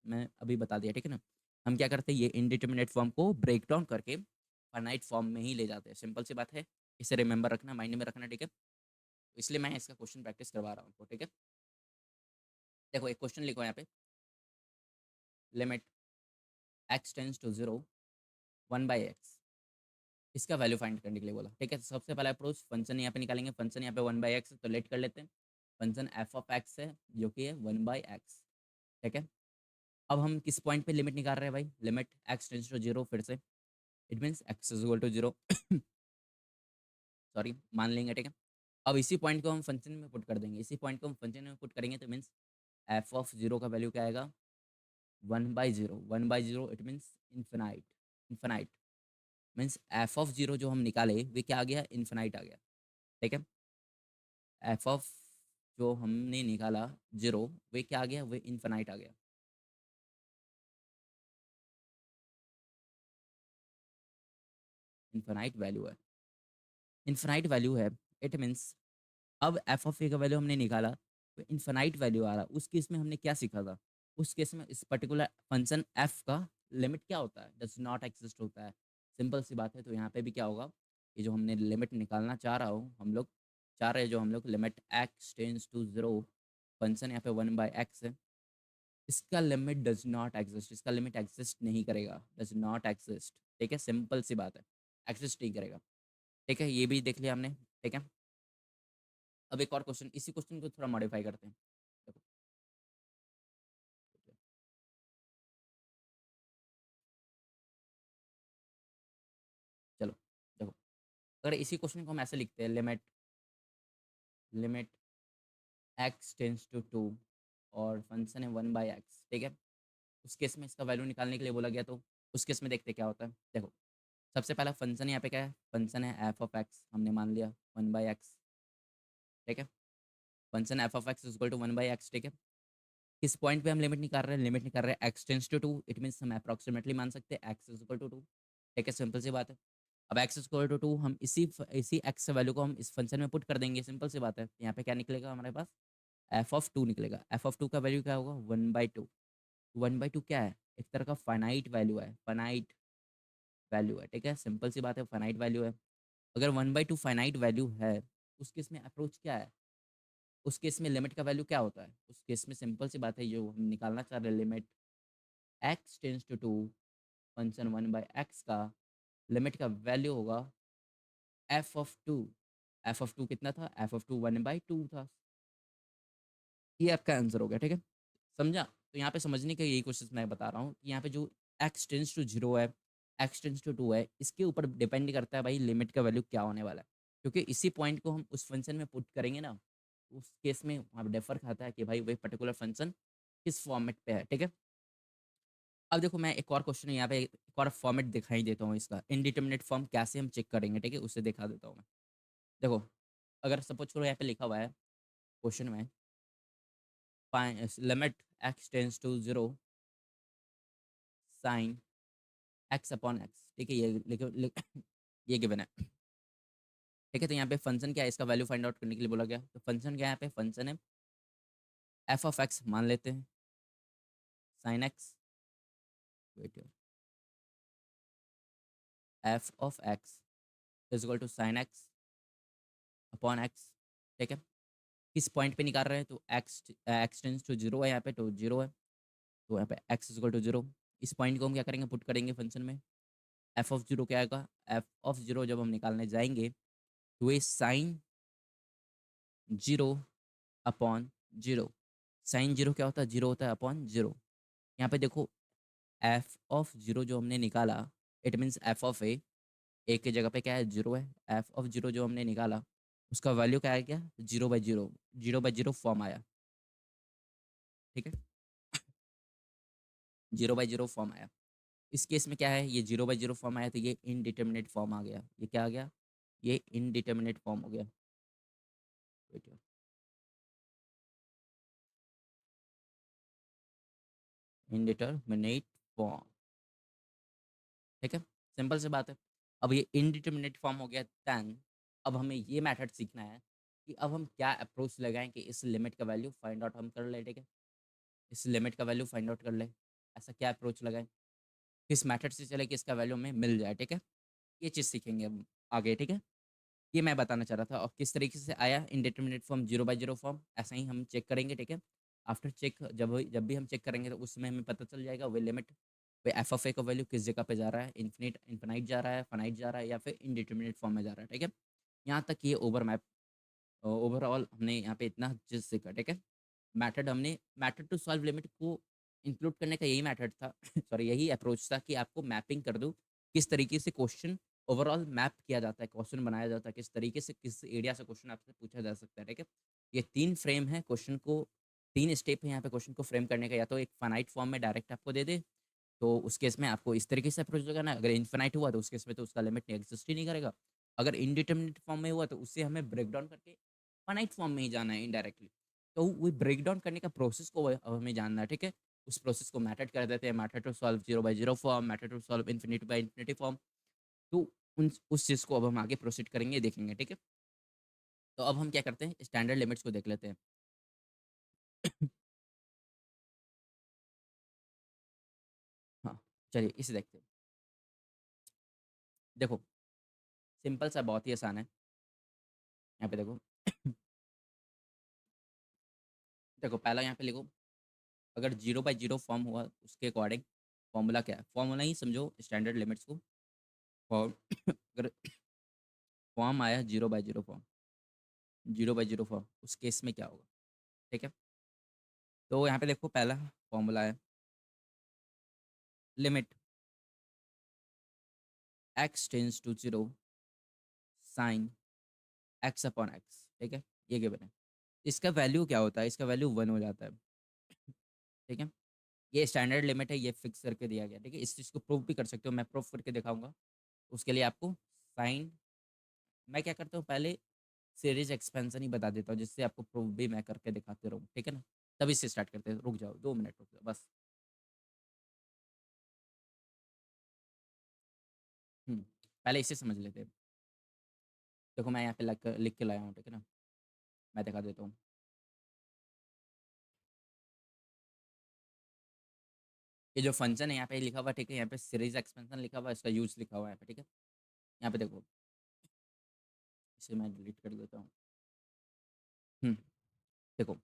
मैं अभी बता दिया, ठीक है ना। हम क्या करते हैं, ये इनडिटरमिनेट फॉर्म को ब्रेक डाउन करके फाइनाइट फॉर्म में ही ले जाते हैं। सिंपल सी बात है, इसे रिमेंबर रखना, माइंड में रखना, ठीक है। इसलिए मैं इसका क्वेश्चन प्रैक्टिस करवा रहा हूँ आपको, ठीक है। देखो एक क्वेश्चन लिखो यहाँ पे, limit x tends to 0 1/x, इसका वैल्यू फाइंड करने के लिए बोला, ठीक है। तो सबसे पहला अप्रोच फंक्शन यहाँ पे निकालेंगे। फंक्शन यहाँ पे 1/x तो लेट कर लेते हैं। फंक्शन एफ ऑफ एक्स है जो कि है 1/x, ठीक है। अब हम किस पॉइंट पे लिमिट निकाल रहे हैं भाई, लिमिट x टेंस टू 0, फिर से it means x is equal to 0 sorry, मान लेंगे, ठीक है। अब इसी पॉइंट को हम फंक्शन में पुट कर देंगे। इसी पॉइंट को हम फंक्शन में पुट करेंगे तो मीन्स एफ ऑफ 0 का वैल्यू क्या आएगा, 1/0। 1/0 it means infinite. Infinite means F of 0 जो हम निकाले वे क्या आ गया, इन्फिनाइट आ गया, ठीक है। एफ ऑफ जो हमने निकाला 0 वे क्या आ गया, वे इन्फिनाइट आ गया। इन्फिनाइट वैल्यू है, इन्फिनाइट वैल्यू है, इट मीन्स अब एफ ऑफ ए का वैल्यू हमने निकाला तो इन्फिनाइट वैल्यू आ रहा। उस केस में हमने क्या सीखा था, उस केस में इस पर्टिकुलर फंक्शन एफ का लिमिट क्या होता है, डज नॉट एग्जिस्ट होता है। सिंपल सी बात है। तो यहाँ पे भी क्या होगा, ये जो हमने लिमिट निकालना चाह रहा हो, हम लोग चाह रहे हैं जो हम लोग limit x tends to 0, function यहाँ पे 1/x है, इसका लिमिट डज नॉट एग्जिस्ट, इसका लिमिट एग्जिस्ट नहीं करेगा, डज नॉट एग्जिस्ट, ठीक है। सिंपल सी बात है, एग्जिस्ट नहीं करेगा, ठीक है। ये भी देख लिया हमने, ठीक है। अब एक और क्वेश्चन, इसी क्वेश्चन को थोड़ा मॉडिफाई करते हैं। देखो, चलो देखो, अगर इसी क्वेश्चन को हम ऐसे लिखते हैं, limit limit x tends to 2 और फंक्शन है 1/x, ठीक है। उस केस में इसका वैल्यू निकालने के लिए बोला गया, तो उस केस में देखते क्या होता है। देखो सबसे पहला फंक्शन यहाँ पे क्या है, फंक्शन है एफ ऑफ एक्स, हमने मान लिया 1/x, ठीक है। Function f of x is equal to 1/x, ठीक है। किस पॉइंट पे हम लिमिट निकाल रहे हैं, लिमिट निकाल रहे हैं x tends to 2, it means हम अप्रॉक्सीमेटली मान सकते हैं एक्स इज इक्वल टू 2, ठीक है। सिंपल सी बात है। अब एक्स इक्वल टू 2 हम इसी एक्स वैल्यू को हम इस फंक्शन में पुट कर देंगे। सिंपल सी बात है। यहाँ पे क्या निकलेगा हमारे पास, एफ ऑफ 2 निकलेगा। एफ ऑफ 2 का वैल्यू क्या होगा, 1/2। 1/2 क्या है, एक तरह का फाइनाइट वैल्यू है, फाइनाइट वैल्यू है, ठीक है। सिंपल सी बात है, फाइनाइट वैल्यू है। अगर 1/2 फाइनाइट वैल्यू है, उस केस में अप्रोच क्या है, उस केस में लिमिट का वैल्यू क्या होता है। उस केस में सिंपल सी बात है, जो हम निकालना चाह रहे हैं, limit x tends to 2 function 1/x का लिमिट का वैल्यू होगा एफ ऑफ 2। एफ ऑफ 2 कितना था, एफ ऑफ 2 1/2 था। ये आपका आंसर हो गया, ठीक है। समझा। तो यहाँ पे समझने का यही कोशिश मैं बता रहा हूँ कि यहाँ पे जो एक्स टेंस टू 0 है, एक्स टेंस टू 2 है, इसके ऊपर डिपेंड करता है भाई लिमिट का वैल्यू क्या होने वाला है। क्योंकि इसी पॉइंट को हम उस फंक्शन में पुट करेंगे ना, उस केस में वहाँ डिफर खाता है कि भाई वही पर्टिकुलर फंक्शन किस फॉर्मेट पे है, ठीक है। अब देखो मैं एक और क्वेश्चन यहाँ पे एक और फॉर्मेट दिखाई देता हूँ इसका, इनडिटर्मिनेट फॉर्म कैसे हम चेक करेंगे, ठीक है, उसे दिखा देता हूँ मैं। देखो अगर सपोज करो यहाँ पे लिखा हुआ है क्वेश्चन में, limit x tends to 0 sine x upon x, ठीक है। ये गिवन है, ठीक है। तो यहाँ पे फंक्शन क्या है, इसका वैल्यू फाइंड आउट करने के लिए बोला गया। तो फंक्शन क्या है, यहाँ पे फंक्शन है एफ ऑफ एक्स मान लेते हैं, sine x, wait, f of x is equal to sine x upon x, ठीक है। किस पॉइंट पे निकाल रहे हैं, तो एक्स एक्स टेंस टू 0 है यहाँ पे, तो 0 है। तो यहाँ पे एक्स इज इक्वल टू 0, इस पॉइंट को हम क्या करेंगे, पुट करेंगे फंक्शन में। एफ ऑफ 0 क्या आएगा, एफ ऑफ 0 जब हम निकालने जाएंगे तो ये साइन 0 अपॉन 0, साइन 0 क्या होता है, 0 होता है अपॉन 0। यहाँ पे देखो एफ ऑफ 0 जो हमने निकाला, इट मीन्स एफ ऑफ ए की जगह पे क्या है, 0 है। एफ ऑफ 0 जो हमने निकाला उसका वैल्यू क्या आ गया, 0/0, 0/0 फॉर्म आया, ठीक है। 0/0 फॉर्म आया। इस केस में क्या है, ये 0/0 फॉर्म आया तो ये इनडिटर्मिनेट फॉर्म आ गया। ये क्या आ गया, ये इनडिटर्मिनेट फॉर्म हो गया। Wait here. इंडिटरमिनेट फॉर्म, ठीक है, सिंपल सी बात है। अब ये इनडिटरमिनेट फॉर्म हो गया, देन अब हमें ये मेथड सीखना है कि अब हम क्या अप्रोच लगाएं कि इस लिमिट का वैल्यू फाइंड आउट हम कर ले, ठीक है, इस लिमिट का वैल्यू फाइंड आउट कर ले। ऐसा क्या अप्रोच लगाएं, किस मेथड से चले कि इसका वैल्यू हमें मिल जाए, ठीक है। ये चीज़ सीखेंगे हम आगे, ठीक है। ये मैं बताना चाह रहा था, और किस तरीके से आया इंडिटरमिनेट फॉर्म, 0/0 फॉर्म, ऐसा ही हम चेक करेंगे, ठीक है। आफ्टर चेक, जब भी हम चेक करेंगे तो उसमें हमें पता चल जाएगा वे लिमिट, वे एफ ऑफ ए का वैल्यू किस जगह पे जा रहा है, इन्फिनाइट जा रहा है, फाइनाइट जा रहा है, या फिर इंडिटरमिनेट फॉर्म में जा रहा है, ठीक है। यहाँ तक ये ओवरऑल हमने यहाँ पे इतना चीज़ सीखा, ठीक है। मैथड टू सॉल्व लिमिट को इंक्लूड करने का यही मैथड था सॉरी, यही अप्रोच था कि आपको मैपिंग कर दूँ, किस तरीके से क्वेश्चन ओवरऑल मैप किया जाता है, क्वेश्चन बनाया जाता है, किस तरीके से किस एरिया से क्वेश्चन आपसे पूछा जा सकता है, ठीक है। ये 3 फ्रेम है क्वेश्चन को, 3 स्टेप है यहाँ पे क्वेश्चन को फ्रेम करने का। या तो एक फाइनाइट फॉर्म में डायरेक्ट आपको दे दे, तो उस केस में आपको इस तरीके से अप्रोच लगाना है। अगर इन्फिनाइट हुआ तो उस केस में तो उसका लिमिट एग्जिस्ट ही नहीं करेगा। अगर इनडिटरमिनेट फॉर्म में हुआ तो उससे हमें ब्रेक डाउन करके फाइनाइट फॉर्म में ही जाना है इनडायरेक्टली। तो वो ब्रेक डाउन करने का प्रोसेस को अब हमें जानना है, ठीक है। उस प्रोसेस को मैथड कर देते हैं, method to solve 0/0 form, method to solve infinity by infinity form. तो उस चीज़ को अब हम आगे प्रोसीड करेंगे, देखेंगे, ठीक है। तो अब हम क्या करते हैं, स्टैंडर्ड लिमिट्स को देख लेते हैं। हाँ, चलिए इसे देखते हैं। देखो, सिंपल सा, बहुत ही आसान है। यहाँ पे देखो देखो पहला यहाँ पे लिखो, अगर 0/0 फॉर्म हुआ उसके अकॉर्डिंग फॉर्मूला क्या है, फॉर्मूला ही समझो स्टैंडर्ड लिमिट्स को। फॉर्म अगर फॉर्म आया 0/0 फॉर्म, 0/0 फॉर्म, उस केस में क्या होगा, ठीक है। तो यहाँ पे देखो पहला फॉर्मूला है, limit x tends to 0 sine x upon x, ठीक है, ये गिवन है। इसका वैल्यू क्या होता है, इसका वैल्यू 1 हो जाता है, ठीक है। ये स्टैंडर्ड लिमिट है, ये फिक्स करके दिया गया, ठीक है। इस चीज़ को प्रूव भी कर सकते हो, मैं प्रूव करके दिखाऊंगा। उसके लिए आपको साइन, मैं क्या करता हूँ पहले सीरीज एक्सपेंशन ही बता देता हूँ, जिससे आपको प्रूव भी मैं करके दिखाते रहूँ, ठीक है ना। तभी से स्टार्ट करते हैं, रुक जाओ 2 मिनट रुक जाओ बस। पहले इसे समझ लेते हैं। देखो मैं यहाँ पे लिख के लाया हूँ, ठीक है ना, मैं दिखा देता हूँ। ये जो फंक्शन है यहाँ पे लिखा हुआ, ठीक है, यहाँ पे सीरीज एक्सपेंशन लिखा हुआ है, इसका यूज लिखा हुआ है यहाँ पे, ठीक है। यहाँ पे देखो, इसे मैं डिलीट कर देता हूँ। हम्म देखो,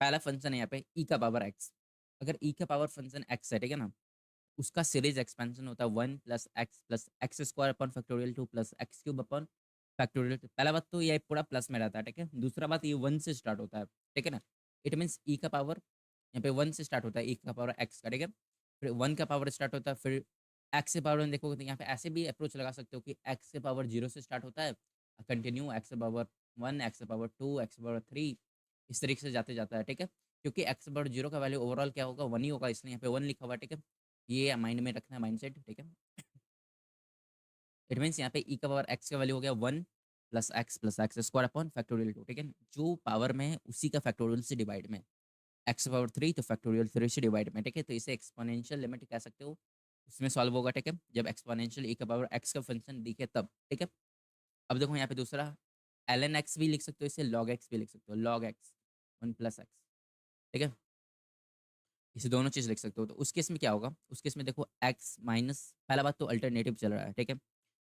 पहला फंक्शन है यहाँ पे ई का पावर एक्स। अगर ई का पावर फंक्शन एक्स है, ठीक है ना, उसका सीरीज एक्सपेंशन होता है 1 + x + x² upon factorial 2 + x³ upon factorial. पहला बात तो ये पूरा प्लस में रहता है, ठीक है। दूसरा बात, ये 1 से स्टार्ट होता है, ठीक है ना। इट मीन्स ई का पावर यहाँ पे 1 से स्टार्ट होता है, ई का पावर एक्स का, ठीक है। फिर 1 का पावर स्टार्ट होता है, फिर एक्स के पावर में देखोगे तो यहाँ पे ऐसे भी अप्रोच लगा सकते हो कि एक्स के पावर 0 से स्टार्ट होता है, कंटिन्यू x⁻1, x⁻2, x⁻3, इस तरीके से जाते जाता है, ठीक है। क्योंकि x⁻0 का वैल्यू ओवरऑल क्या होगा, 1 ही होगा, इसलिए यहाँ पे 1 लिखा हुआ है, ठीक है। ये माइंड में रखना है, माइंड सेट, ठीक है। इट मीन्स यहाँ पे ई का पावर एक्स का वैल्यू हो गया 1 + x + x² अपॉन फैक्टोरियल 2, ठीक है। जो पावर में है उसी का फैक्टोरियल से डिवाइड में, x⁻3 तो फैक्टोरियल 3 से डिवाइड में, ठीक है। तो इसे एक्सपोनेंशियल लिमिट कह सकते हो, उसमें सॉल्व होगा, ठीक है, जब एक्सपोनेंशियल ई का पावर एक्स का फंक्शन दिखे तब, ठीक है। अब देखो यहाँ पे दूसरा, ln x भी लिख सकते हो, इसे log x भी लिख सकते हो, log x 1 + x, ठीक है। इसे दोनों चीज़ लिख सकते हो। तो उस केस में क्या होगा, उस केस में देखो x माइनस, पहला बात तो अल्टरनेटिव चल रहा है, ठीक है।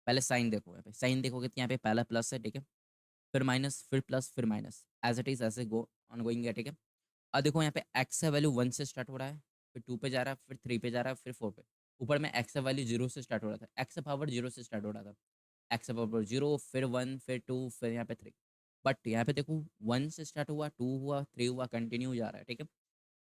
पहले साइन देखो, यहाँ पे साइन देखोगे तो यहाँ पे पहला प्लस है, ठीक है, फिर माइनस, फिर प्लस, फिर माइनस, एज इट इज ऐसे गो ऑन गोइंग है, ठीक है। अब देखो यहाँ पे एक्स का वैल्यू 1 से स्टार्ट हो रहा है, फिर 2 पे जा रहा है, फिर 3 पे जा रहा है, फिर 4 पे। ऊपर में एक्स का वैल्यू 0 से स्टार्ट हो रहा था, एक्स पावर 0 से स्टार्ट हो रहा था, एक्स पावर 0, फिर 1, फिर 2, फिर यहाँ पे 3। बट यहाँ पे देखो 1 से स्टार्ट हुआ, 2 हुआ, 3 हुआ, कंटिन्यू जा रहा है, ठीक है।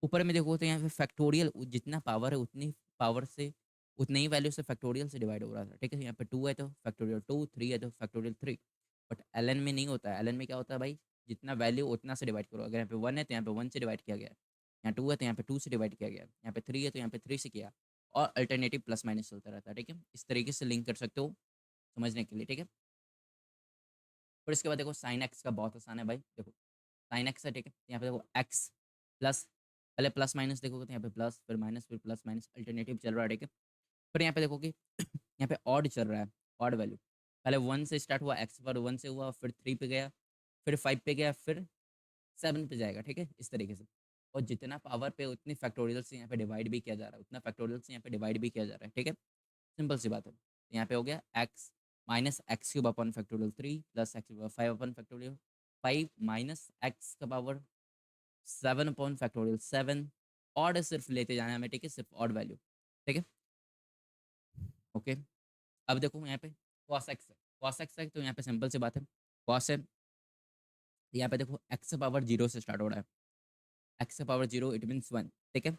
ऊपर में देखो तो यहाँ पे फैक्टोरियल, जितना पावर है उतनी पावर से, उतने ही वैल्यू से फैक्टोरियल से डिवाइड हो रहा था, ठीक है। यहाँ पे 2 है तो फैक्टोरियल 2, 3 है तो फैक्टोरियल 3। बट एलन में नहीं होता है, एलन में क्या होता है भाई, जितना वैल्यू उतना से डिवाइड करो। अगर यहाँ पे 1 है तो यहाँ पे 1 से डिवाइड किया गया है, यहाँ 2 है तो यहाँ पे 2 से डिवाइड किया गया है, यहाँ पे 3 है तो यहाँ पे 3 से किया, और अल्टरनेटिव प्लस माइनस चलता रहता है, ठीक है। इस तरीके से लिंक कर सकते हो समझने के लिए, ठीक है। फिर इसके बाद देखो साइन एक्स का बहुत आसान है भाई, देखो साइन एक्स है, ठीक है। यहाँ पे देखो एक्स प्लस पहले प्लस माइनस देखोगे तो यहाँ पे प्लस, फिर माइनस, फिर प्लस माइनस, अल्टरनेटिव चल रहा है, ठीक है। फिर यहाँ पे देखोगे यहाँ पे ऑड चल रहा है, ऑड वैल्यू। पहले 1 से स्टार्ट हुआ, एक्स पर 1 से हुआ, फिर 3 पे गया, फिर 5 पे गया, फिर 7 पे जाएगा, ठीक है, इस तरीके से। और जितना पावर पे उतनी फैक्टोरियल से यहाँ पे डिवाइड भी किया जा रहा है, उतना फैक्टोरियल से यहाँ पे डिवाइड भी किया जा रहा है, ठीक है। सिंपल सी बात है। यहाँ पे हो गया एक्स माइनस एक्स क्यूब अपन फैक्टोरियल 3 प्लस एक्स 5 अपन फैक्टोरियल 5 माइनस एक्स का पावर 7 अपॉन फैक्टोरियल 7। ऑड सिर्फ लेते जाना है हमें, ठीक है, सिर्फ ऑड वैल्यू, ठीक है। ओके, अब देखो यहाँ पे cos x है, cos x है तो यहाँ पे सिंपल सी बात है, cos है। यहाँ पे देखो x का पावर 0 से स्टार्ट हो रहा है, x का पावर 0 इट मीन्स 1, ठीक है।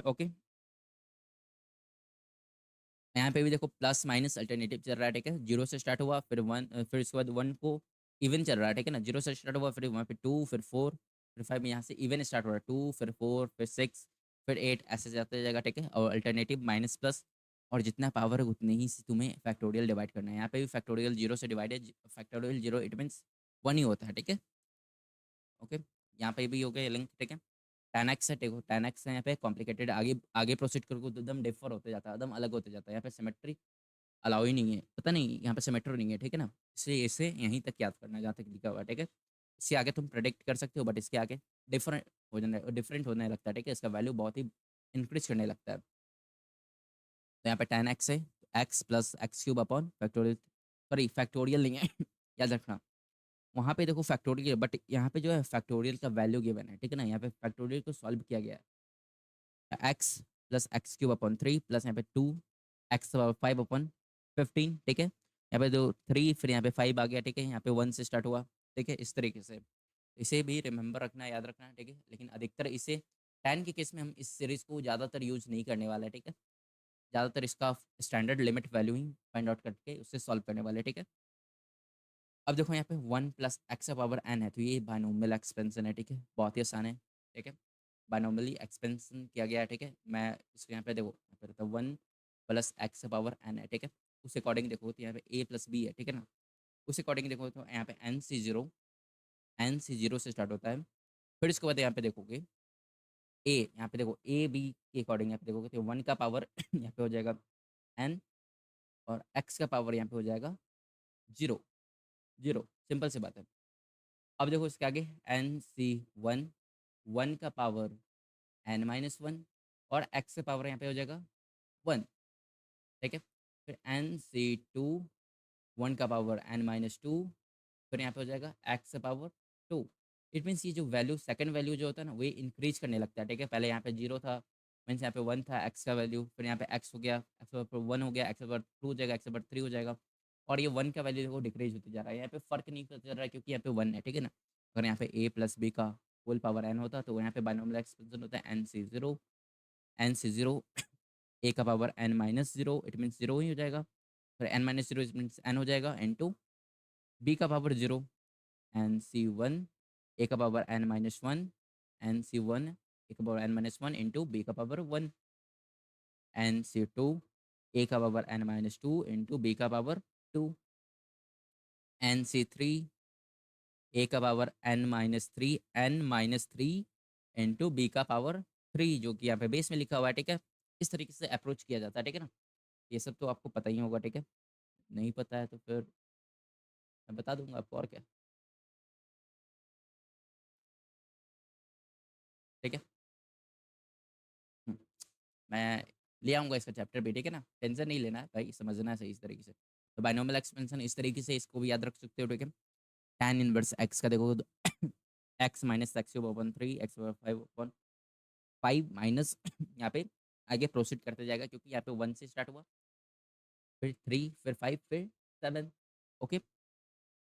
ओके, यहाँ पे भी देखो प्लस माइनस अल्टरनेटिव चल रहा है, ठीक है। 0 से स्टार्ट हुआ, फिर 1, फिर इसके बाद 1 को इवन चल रहा है, ठीक है ना। 0 से स्टार्ट हुआ, फिर वहाँ पे 2, फिर 4, फिर 5, यहाँ से इवन स्टार्ट हो रहा है, 2 फिर 4 फिर 6 फिर 8, ऐसे जाते जाएगा, ठीक है। और अल्टरनेटिव माइनस प्लस, और जितना पावर है उतने ही से तुम्हें फैक्टोरियल डिवाइड करना है। यहाँ पे भी फैक्टोरियल 0 से डिवाइड है, फैक्टोरियल 0 इट मीन्स 1 ही होता है, ठीक है। ओके, यहाँ पे भी हो गया लिंक, ठीक है। 10x है, देखो 10x है, यहाँ पे कॉम्प्लिकेटेड, आगे आगे प्रोसीड करोगे तो एकदम डिफर होते जाता है, एकदम अलग होते जाता है। यहाँ पे सिमेट्री अलाउ ही नहीं है, पता नहीं यहाँ पे सिमेट्री नहीं है, ठीक है ना। इसलिए इसे यहीं तक याद करना है जहाँ तक लिखा हुआ है, ठीक है। इससे आगे तुम प्रेडिक्ट कर सकते हो, बट इसके आगे डिफरेंट होने लगता है, ठीक है। इसका वैल्यू बहुत ही इंक्रीज करने लगता है। तो यहाँ पे 10x है, x plus x cube upon factorial, sorry factorial नहीं है याद रखना। वहाँ पे देखो फैक्टोरियल, बट यहाँ पे जो है फैक्टोरियल का वैल्यू गिवन है, ठीक है ना। यहाँ पे फैक्टोरियल को सॉल्व किया गया है, x plus x cube upon 3 plus यहाँ पे 2 एक्स 5 अपॉन 15, ठीक है। यहाँ पे दो 3, फिर यहाँ पे 5 आ गया, ठीक है। यहाँ पे 1 से स्टार्ट हुआ, ठीक है, इस तरीके से। इसे भी रिमेंबर रखना है, याद रखना है, ठीक है। लेकिन अधिकतर इसे 10 के केस में हम इस सीरीज को ज़्यादातर यूज नहीं करने वाला है, ठीक है। ज़्यादातर इसका स्टैंडर्ड लिमिट वैल्यू ही फाइंड आउट करके उससे सॉल्व करने वाले, ठीक है। अब देखो यहाँ पे 1 प्लस एक्स पावर एन है, तो ये बाइनोमियल एक्सपेंशन है, ठीक है, बहुत ही आसान है, ठीक है। बाइनोमियली एक्सपेंशन किया गया है, ठीक है। मैं इसको यहाँ पे देखो, यहाँ पे रहता है 1 प्लस एक्स पावर एन है, ठीक है। उस अकॉर्डिंग देखो तो यहाँ पे ए प्लस बी है, ठीक है ना। उस अकॉर्डिंग देखो तो यहाँ पे एन सी जीरो से स्टार्ट होता है। फिर इसके बाद यहाँ पे देखोगे ए, यहाँ पे देखो ए बी के अकॉर्डिंग यहाँ पे देखोगे तो 1 का पावर यहाँ पे हो जाएगा एन, और एक्स का पावर यहाँ पे हो जाएगा 0, 0, सिंपल सी बात है। अब देखो इसके आगे NC1, 1 का पावर n-1, और x का पावर यहाँ पे हो जाएगा 1, ठीक है। फिर NC2, 1 का पावर n-2, फिर यहाँ पे हो जाएगा x का पावर 2। इट मीन्स ये जो वैल्यू, सेकंड वैल्यू जो होता है ना, वो इंक्रीज करने लगता है, ठीक है। पहले यहाँ पे 0 था, मीन्स यहाँ पे 1 था x का वैल्यू, फिर यहाँ पे x हो गया, x पावर 1 हो गया, x पावर 2 हो जाएगा, x पावर 3 हो जाएगा। और ये 1 का वैल्यू देखो डिक्रीज होती जा रहा है, यहाँ पे फर्क नहीं पता चल रहा है क्योंकि यहाँ पे 1 है, ठीक है ना। अगर यहाँ पे a प्लस बी का होल पावर n होता तो यहाँ पे बाइनोमियल एक्सपेंशन होता है NC0, NC0 a का पावर n-0, इट मीन्स 0 ही हो जाएगा। फिर n-0 इट मीन्स n हो जाएगा n2, b का पावर 0, NC1, a का पावर n-1, NC1 a का पावर n-1 इंटू b का पावर 1, NC2 a का पावर n-2 इंटू b का पावर 2, NC3 a का पावर n-3 इंटू b का पावर 3, जो कि यहाँ पे बेस में लिखा हुआ है, ठीक है। इस तरीके से अप्रोच किया जाता है, ठीक है ना। ये सब तो आपको पता ही होगा, ठीक है। नहीं पता है तो फिर मैं बता दूंगा आपको, और क्या, ठीक है। हम्म, मैं ले आऊँगा इसका चैप्टर भी, ठीक है ना। टेंशन नहीं लेना है भाई, समझना है सही इस तरीके से। तो बाइनोमियल एक्सपेंशन इस तरीके से इसको भी याद रख सकते हो, ठीक है। tan इनवर्स एक्स का देखो तो एक्स माइनस एक्स क्यूब अपन 3 एक्स 5 अपन 5 माइनस यहाँ पे आगे प्रोसीड करते जाएगा क्योंकि यहाँ पे 1 से स्टार्ट हुआ, फिर 3 फिर 5 फिर 7। Okay,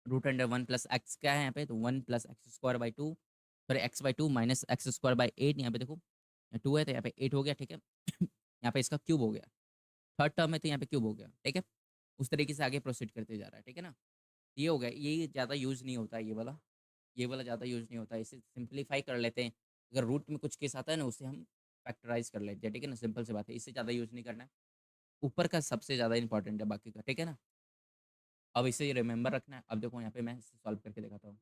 root under 1 plus x क्या है यहाँ पे, तो 1 प्लस एक्स स्क्वायर बाई 2, फिर x by 2 minus x square by 8। यहाँ पे देखो 2 है तो यहाँ पे 8 हो गया, ठीक है। यहाँ पे इसका क्यूब हो गया, थर्ड टर्म है तो यहाँ पे क्यूब हो गया, ठीक है। उस तरीके से आगे प्रोसीड करते जा रहा है, ठीक है ना। ये हो गया, ये ज़्यादा यूज़ नहीं होता है, ये वाला ज़्यादा यूज़ नहीं होता है। इसे सिंप्लीफाई कर लेते हैं, अगर रूट में कुछ केस आता है ना उसे हम फैक्टराइज कर लेते हैं, ठीक है ना। सिंपल सी बात है, इससे ज़्यादा यूज़ नहीं करना है। ऊपर का सबसे ज़्यादा इंपॉर्टेंट है, बाकी का ठीक है ना। अब इसे रिमेंबर रखना है। अब देखो यहाँ पे मैं इसे सॉल्व करके दिखाता हूँ।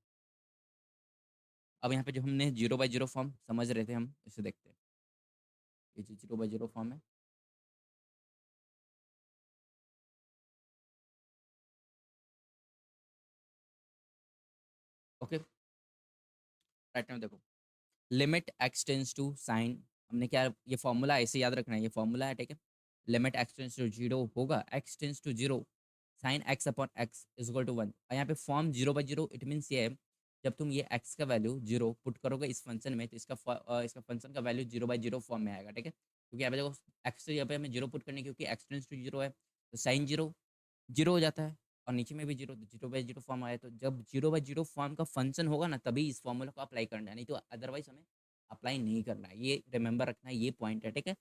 अब यहाँ पे जो हमने 0/0 फॉर्म समझ रहे थे, हम इसे देखते हैं। ये जो 0/0 फॉर्म है, ओके, राइट नाउ देखो, limit x tends to sine, हमने क्या, ये फॉर्मूला ऐसे याद रखना है, ये फॉर्मूला है, ठीक है। Limit x tends to zero होगा, x tends to zero, sine x upon x is equal to 1। और यहाँ पे फॉर्म 0/0, इट मीन्स ये है, जब तुम ये एक्स का वैल्यू जीरो पुट करोगे इस फंक्शन में, तो इसका फंक्शन का वैल्यू 0/0 फॉर्म में आएगा, ठीक है। क्योंकि यहाँ पे देखो, एक्स यहाँ पे हमें जीरो पुट करने, क्योंकि एक्स टेंस टू जीरो है, तो साइन जीरो जीरो हो जाता है, और नीचे में भी जीरो, तो 0/0 फॉर्म आया, तो जब 0/0 फॉर्म का फंक्शन होगा ना, तभी इस फॉर्मूला को अप्लाई करना है, नहीं तो अदरवाइज हमें अप्लाई नहीं करना है। ये रिमेंबर रखना है, ये पॉइंट है, ठीक है।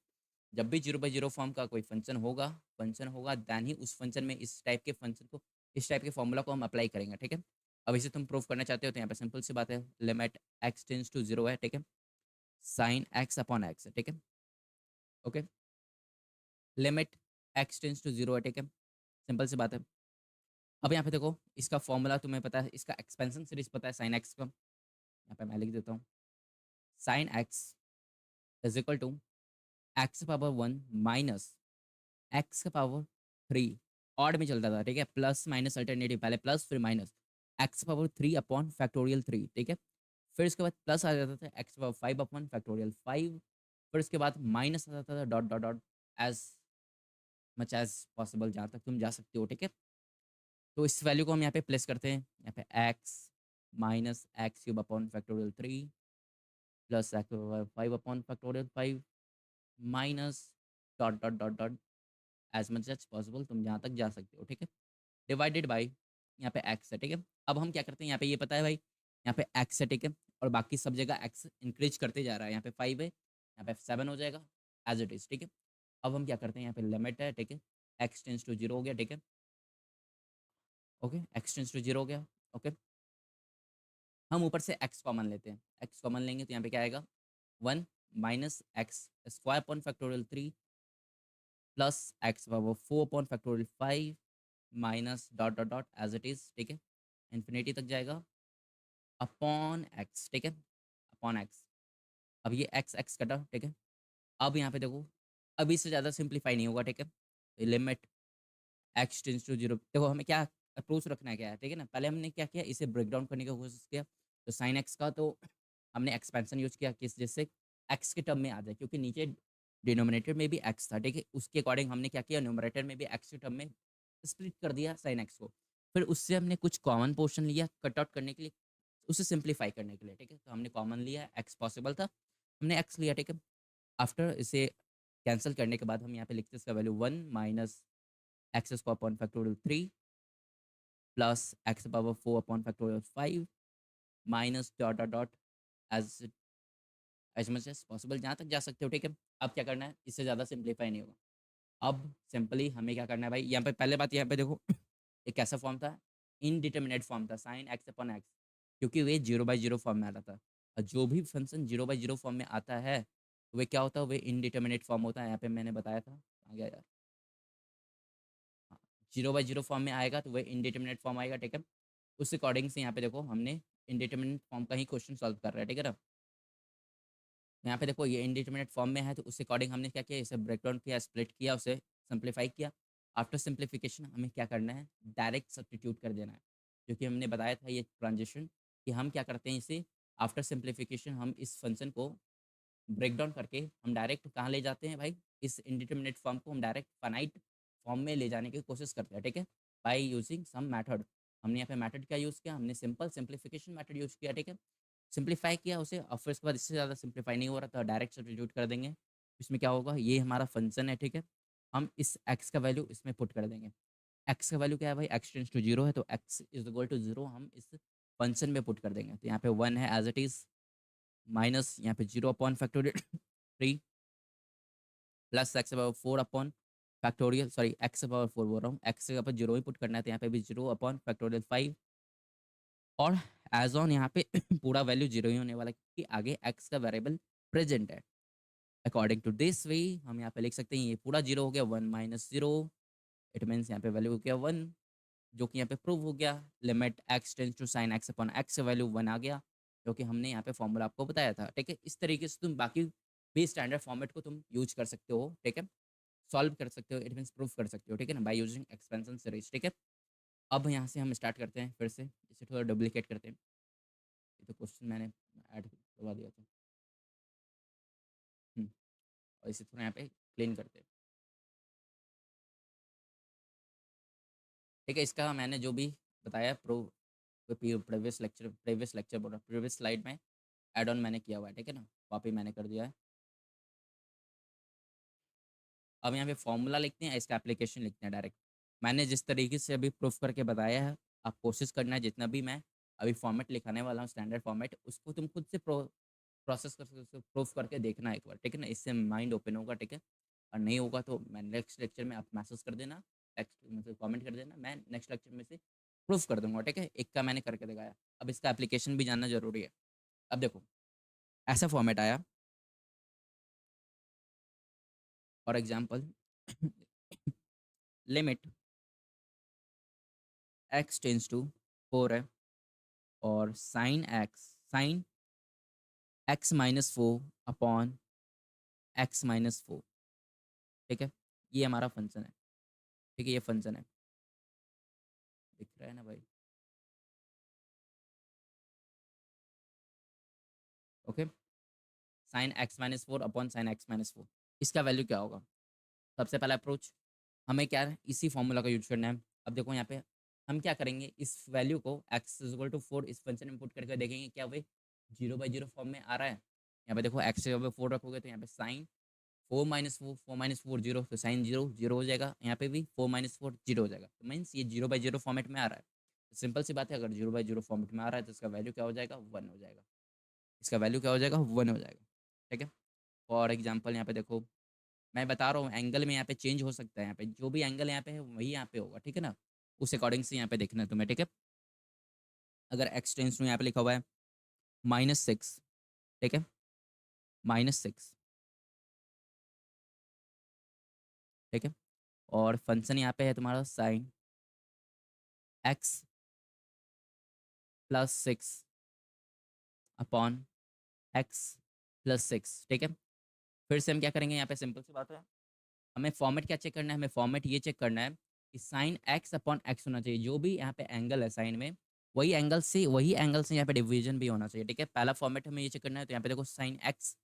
जब भी 0/0 फॉर्म का कोई फंक्शन होगा देन ही उस फंक्शन में इस टाइप के फंक्शन को, इस टाइप के फॉर्मूला को हम अप्लाई करेंगे, ठीक है। अब इसे तुम प्रूव करना चाहते हो, तो यहाँ पे सिंपल सी बात है, limit x tends to zero है, ठीक है, साइन एक्स अपॉन एक्स है, ठीक है, okay, limit x tends to zero है, ठीक है, सिंपल सी बात है। अब यहाँ पे देखो, इसका फॉर्मूला तुम्हें पता है, इसका एक्सपेंशन सीरीज पता है साइन एक्स का, यहाँ पे मैं लिख देता हूँ, sine x is equal to x power 1 minus x का पावर 3, ऑड में चलता था, ठीक है, प्लस माइनस अल्टरनेटिव, पहले प्लस फिर minus, x power 3 upon factorial 3, ठीक है। फिर इसके बाद प्लस आ जाता था एक्स पावर 5 अपॉन फैक्टोरियल 5, फिर उसके बाद माइनस आ जाता था dot dot dot, as much as possible, जहाँ तक तुम जा सकते हो, ठीक है। तो इस वैल्यू को हम यहाँ पे प्लेस करते हैं, यहाँ पे x minus x cube upon factorial 3 plus x power 5 upon factorial 5 minus dot dot dot dot, as much as possible, तुम जहाँ तक जा सकते हो, ठीक है, डिवाइडेड बाई यहाँ पे एक्स है, ठीक है। अब हम क्या करते हैं, यहाँ पे ये पता है भाई, यहाँ पे एक्स है, ठीक है, और बाकी सब जगह एक्स इंक्रीज करते जा रहा है, यहाँ पे 5 है, यहाँ पे 7 हो जाएगा एज इट इज, ठीक है। अब हम क्या करते हैं, यहाँ पे लिमिट है, ठीक है, एक्स टेंस टू जीरो हो गया, ठीक है, okay, x tends to zero हो गया, ओके। हम ऊपर से एक्स कॉमन लेते हैं, एक्स कॉमन लेंगे तो यहाँ पे क्या आएगा, 1 minus x square upon factorial 3 plus x power 4 upon factorial 5 minus dot dot dot as it is, ठीक है, इन्फिनिटी तक जाएगा, अपॉन एक्स, ठीक है, अपॉन एक्स। अब ये एक्स एक्स कटा, ठीक है। अब यहाँ पे देखो, अभी से ज़्यादा सिंप्लीफाई नहीं होगा, ठीक है, limit x tends to zero, देखो हमें क्या अप्रोच रखना है, क्या है, ठीक है ना। पहले हमने क्या किया, इसे ब्रेक डाउन करने की कोशिश किया, तो साइन एक्स का तो हमने एक्सपेंशन यूज किया, किस जिससे एक्स के टर्म में आ जाए, क्योंकि नीचे डिनोमिनेटर में भी एक्स था, ठीक है, उसके अकॉर्डिंग हमने क्या किया, न्यूमरेटर में भी एक्स के टर्म में स्प्लिट कर दिया साइन एक्स को। फिर उससे हमने कुछ कॉमन पोर्शन लिया कट आउट करने के लिए, उसे सिंप्लीफाई करने के लिए, ठीक है, तो हमने कॉमन लिया, एक्स पॉसिबल था, हमने एक्स लिया, ठीक है। आफ्टर इसे कैंसिल करने के बाद हम यहाँ पे लिखते हैं इसका value 1 minus x square upon factorial 3 plus x power 4 upon factorial 5 minus dot dot dot as as much as possible, जहाँ तक जा सकते हो, ठीक है। अब क्या करना है, इससे ज़्यादा सिंप्लीफाई नहीं होगा। अब सिंपली हमें क्या करना है भाई, यहाँ पे पहले बात, यहाँ पे देखो एक कैसा फॉर्म था, इनडिटर्मिनेट फॉर्म था, साइन एक्स अपॉन एक्स, क्योंकि वे 0/0 फॉर्म में आता था, और जो भी फंक्शन 0/0 फॉर्म में आता है, तो वे क्या होता है, वे इनडिटर्मिनेट फॉर्म होता है, यहाँ पे मैंने बताया था, आ गया यार, हाँ, 0/0 फॉर्म में आएगा तो वह इनडिटर्मिनेट फॉर्म आएगा, ठीक है। उस अकॉर्डिंग से यहाँ पे देखो, हमने इनडिटर्मिनेट फॉर्म का ही क्वेश्चन सॉल्व कर रहे हैं, ठीक है ना। यहाँ पे देखो ये इंडिटरमिनेट फॉर्म में है, तो उस अकॉर्डिंग हमने क्या किया, इसे ब्रेक डाउन किया, स्प्लिट किया, उसे सिंप्लीफाई किया। आफ्टर सिंप्लीफिकेशन हमें क्या करना है, डायरेक्ट सब्स्टिट्यूट कर देना है, क्योंकि हमने बताया था ये ट्रांजिशन, कि हम क्या करते हैं, इसे आफ्टर सिंप्लीफिकेशन हम इस फंक्शन को ब्रेक डाउन करके हम डायरेक्ट कहाँ ले जाते हैं भाई, इस इंडिटरमिनेट फॉर्म को हम डायरेक्ट फाइनाइट फॉर्म में ले जाने की कोशिश करते हैं, ठीक है, बाय यूजिंग सम मेथड। हमने यहाँ पे मेथड क्या यूज़ किया, हमने सिंपल सिंप्लीफिकेशन मेथड यूज़ किया, ठीक है, सिंप्लीफाई किया उसे, और फिर उसके बाद इससे ज़्यादा सिंप्लीफाई नहीं हो रहा तो डायरेक्ट सब्स्टिट्यूट कर देंगे। इसमें क्या होगा, ये हमारा फंक्शन है, ठीक है, हम इस एक्स का वैल्यू इसमें पुट कर देंगे। एक्स का वैल्यू क्या है भाई, एक्स टेंस टू जीरो है, तो x is equal to zero हम इस फंक्शन में पुट कर देंगे, तो यहाँ पे 1 है एज इट इज़, माइनस यहाँ पे 0 upon factorial 3 plus x power 4 upon factorial, sorry x power 4 बोल रहा हूँ, एक्स के ऊपर जीरो ही पुट करना है, तो यहाँ पे भी 0 अपॉन फैक्टोरियल 5, और एज ऑन यहाँ पे पूरा वैल्यू जीरो ही होने वाला है, क्योंकि आगे एक्स का वेरिएबल प्रेजेंट है। अकॉर्डिंग टू दिस वे हम यहाँ पे लिख सकते हैं, ये पूरा जीरो हो गया, 1 माइनस जीरो, इट मीन्स यहाँ पे वैल्यू हो गया 1, जो कि यहाँ पे प्रूव हो गया, limit x tends to sine x upon x value 1 आ गया। क्योंकि हमने यहाँ पे फॉर्मूला आपको बताया था, ठीक है। इस तरीके से तुम बाकी भी स्टैंडर्ड फॉर्मेट को तुम यूज कर सकते हो, ठीक है, सॉल्व कर सकते हो, इट मीन्स प्रूफ कर सकते हो, ठीक है ना, बाय यूजिंग एक्सपेंशन सीरीज, ठीक है। अब यहाँ से हम स्टार्ट करते हैं, फिर से इसे थोड़ा डुप्लीकेट करते हैं। ये तो क्वेश्चन मैंने ऐड करवा दिया था। और इसे थोड़ा यहाँ पे क्लीन करते हैं, ठीक है। इसका मैंने जो भी बताया प्रीवियस लेक्चर बोल रहा, प्रीवियस स्लाइड में एड ऑन मैंने किया हुआ है, ठीक है ना, कॉपी मैंने कर दिया है। अब यहाँ पे फॉर्मूला लिखते हैं, इसका एप्लीकेशन लिखते हैं डायरेक्ट। मैंने जिस तरीके से अभी प्रूफ करके बताया है, आप कोशिश करना है जितना भी मैं अभी फॉर्मेट लिखाने वाला हूँ स्टैंडर्ड फॉर्मेट, उसको तुम खुद से प्रोसेस कर सकते हो, प्रूफ करके देखना एक बार, ठीक है ना, इससे माइंड ओपन होगा, ठीक है। और नहीं होगा तो मैं नेक्स्ट लेक्चर में आप मैसेज कर देना, टेक्स्ट मतलब कमेंट कर देना, मैं नेक्स्ट लेक्चर में से प्रूफ कर दूंगा, ठीक है। एक का मैंने करके दिखाया, अब इसका एप्लीकेशन भी जानना जरूरी है। अब देखो, ऐसा फॉर्मेट आया, for example limit x tends to 4 है, और sine x minus 4 upon x minus 4, ठीक है। ये हमारा फंक्शन है, ठीक है, ये फंक्शन है, दिख रहा है ना भाई, okay. Sign x minus 4 upon sine x minus 4, इसका वैल्यू क्या होगा? सबसे पहला अप्रोच, हमें क्या है, इसी फॉर्मूला का यूज करना है। अब देखो यहाँ पे हम क्या करेंगे, इस वैल्यू को एक्स इज इक्वल टू 4 इस फंक्शन में पुट करके देखेंगे क्या वे 0/0 फॉर्म में आ रहा है। यहाँ पे देखो एक्स जगह पे 4 रखोगे तो यहाँ पे साइन 4 - 4 जीरो, तो साइन जीरो जीरो हो जाएगा, यहाँ पे भी 4 - 4 जीरो हो जाएगा, तो मीन्स ये 0/0 फॉर्मेट में आ रहा है। तो सिंपल सी बात है, अगर 0/0 फॉर्मेट में आ रहा है तो इसका वैल्यू क्या हो जाएगा, 1 हो जाएगा। इसका वैल्यू क्या हो जाएगा, 1 हो जाएगा, ठीक है। फॉर एग्जाम्पल यहाँ पे देखो, मैं बता रहा हूँ एंगल में यहाँ पे चेंज हो सकता है, यहाँ पे जो भी एंगल यहाँ पे है वही यहाँ पे होगा, ठीक है ना, उस अकॉर्डिंग से यहाँ पे देखना है तुम्हें, ठीक है। अगर एक्स टेंस टू यहाँ पे लिखा हुआ है -6, ठीक है, -6, ठीक है, और फंक्शन यहाँ पे है तुम्हारा साइन एक्स +6 अपॉन एक्स +6, ठीक है। फिर से हम क्या करेंगे, यहाँ पे सिंपल सी बात है, हमें फॉर्मेट क्या चेक करना है, हमें फॉर्मेट ये चेक करना है कि साइन एक्स अपॉन एक्स होना चाहिए, जो भी यहाँ पे एंगल है साइन में, वही एंगल से यहाँ पे डिवीजन भी होना चाहिए, ठीक है। पहला फॉर्मेट हमें ये चेक करना है, तो यहाँ पे देखो साइन एक्स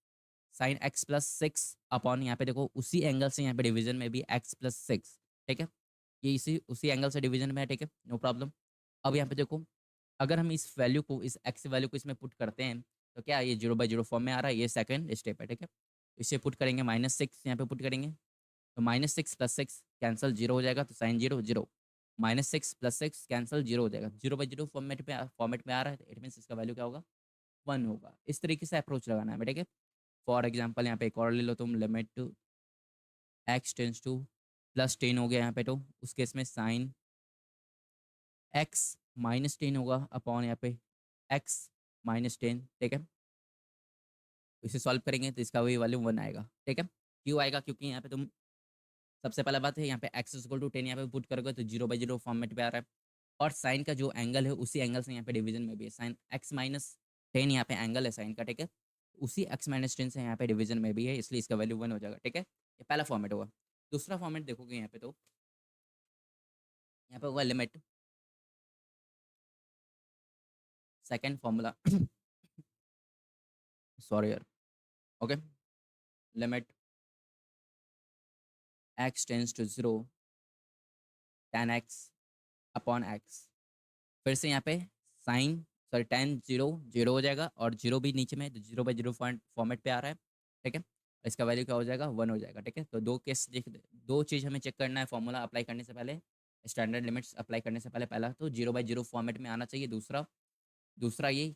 +6 अपॉन यहाँ पे देखो उसी एंगल से यहाँ पे डिवीजन में भी x +6, ठीक है, ये इसी उसी एंगल से डिवीजन में है, ठीक है, नो प्रॉब्लम। अब यहाँ पे देखो, अगर हम इस वैल्यू को, इस एक्स वैल्यू को इसमें पुट करते हैं तो क्या ये 0/0 फॉर्म में आ रहा है, ये सेकंड स्टेप है, ठीक है। इसे पुट करेंगे, -6 यहाँ पे पुट करेंगे, तो -6 + 6 कैंसल, जीरो हो जाएगा, तो sine zero zero, -6 + 6 cancel, zero हो जाएगा, 0/0 फॉर्मेट में आ रहा है, इट मीन्स इसका वैल्यू क्या होगा, 1 होगा। इस तरीके से अप्रोच लगाना है, ठीक है। फॉर एग्जाम्पल यहाँ पे एक और ले लो तुम, लिमिट एक्स टेंस टू +10 हो गया यहाँ पे, तो उस केस में साइन एक्स -10 होगा अपॉन यहाँ पे x -10, ठीक है। इसे सॉल्व करेंगे तो इसका वही वैल्यू 1 आएगा, ठीक है। क्यों आएगा, क्योंकि यहाँ पे तुम सबसे पहला बात है, यहाँ पे x = 10 यहाँ पे पुट करोगे तो 0/0 फॉर्मेट पे आ रहा है, और साइन का जो एंगल है उसी एंगल से यहाँ पे डिवीजन में भी है, साइन x-10 यहाँ पे एंगल है साइन का, ठीक है, उसी x-10 से यहाँ पे डिवीजन में भी है, इसलिए इसका वैल्यू 1 हो जाएगा, ठीक है। ये पहला फॉर्मेट होगा। दूसरा फॉर्मेट देखोगे यहाँ पे, तो यहाँ पे होगा लिमिट, सेकेंड फॉर्मूला सॉरी यार, okay, limit x tends to 0 tan x upon x, फिर से यहाँ पे साइन सॉरी tan 0 0 हो जाएगा, और जीरो भी नीचे में है, तो 0/0 फॉर्मेट पे आ रहा है, ठीक है। इसका वैल्यू क्या हो जाएगा, 1 हो जाएगा, ठीक है। तो दो केस देख, दो चीज़ हमें चेक करना है फॉर्मूला अप्लाई करने से पहले, स्टैंडर्ड लिमिट्स अप्लाई करने से पहले, पहला तो 0/0 फॉर्मेट में आना चाहिए, दूसरा दूसरा ये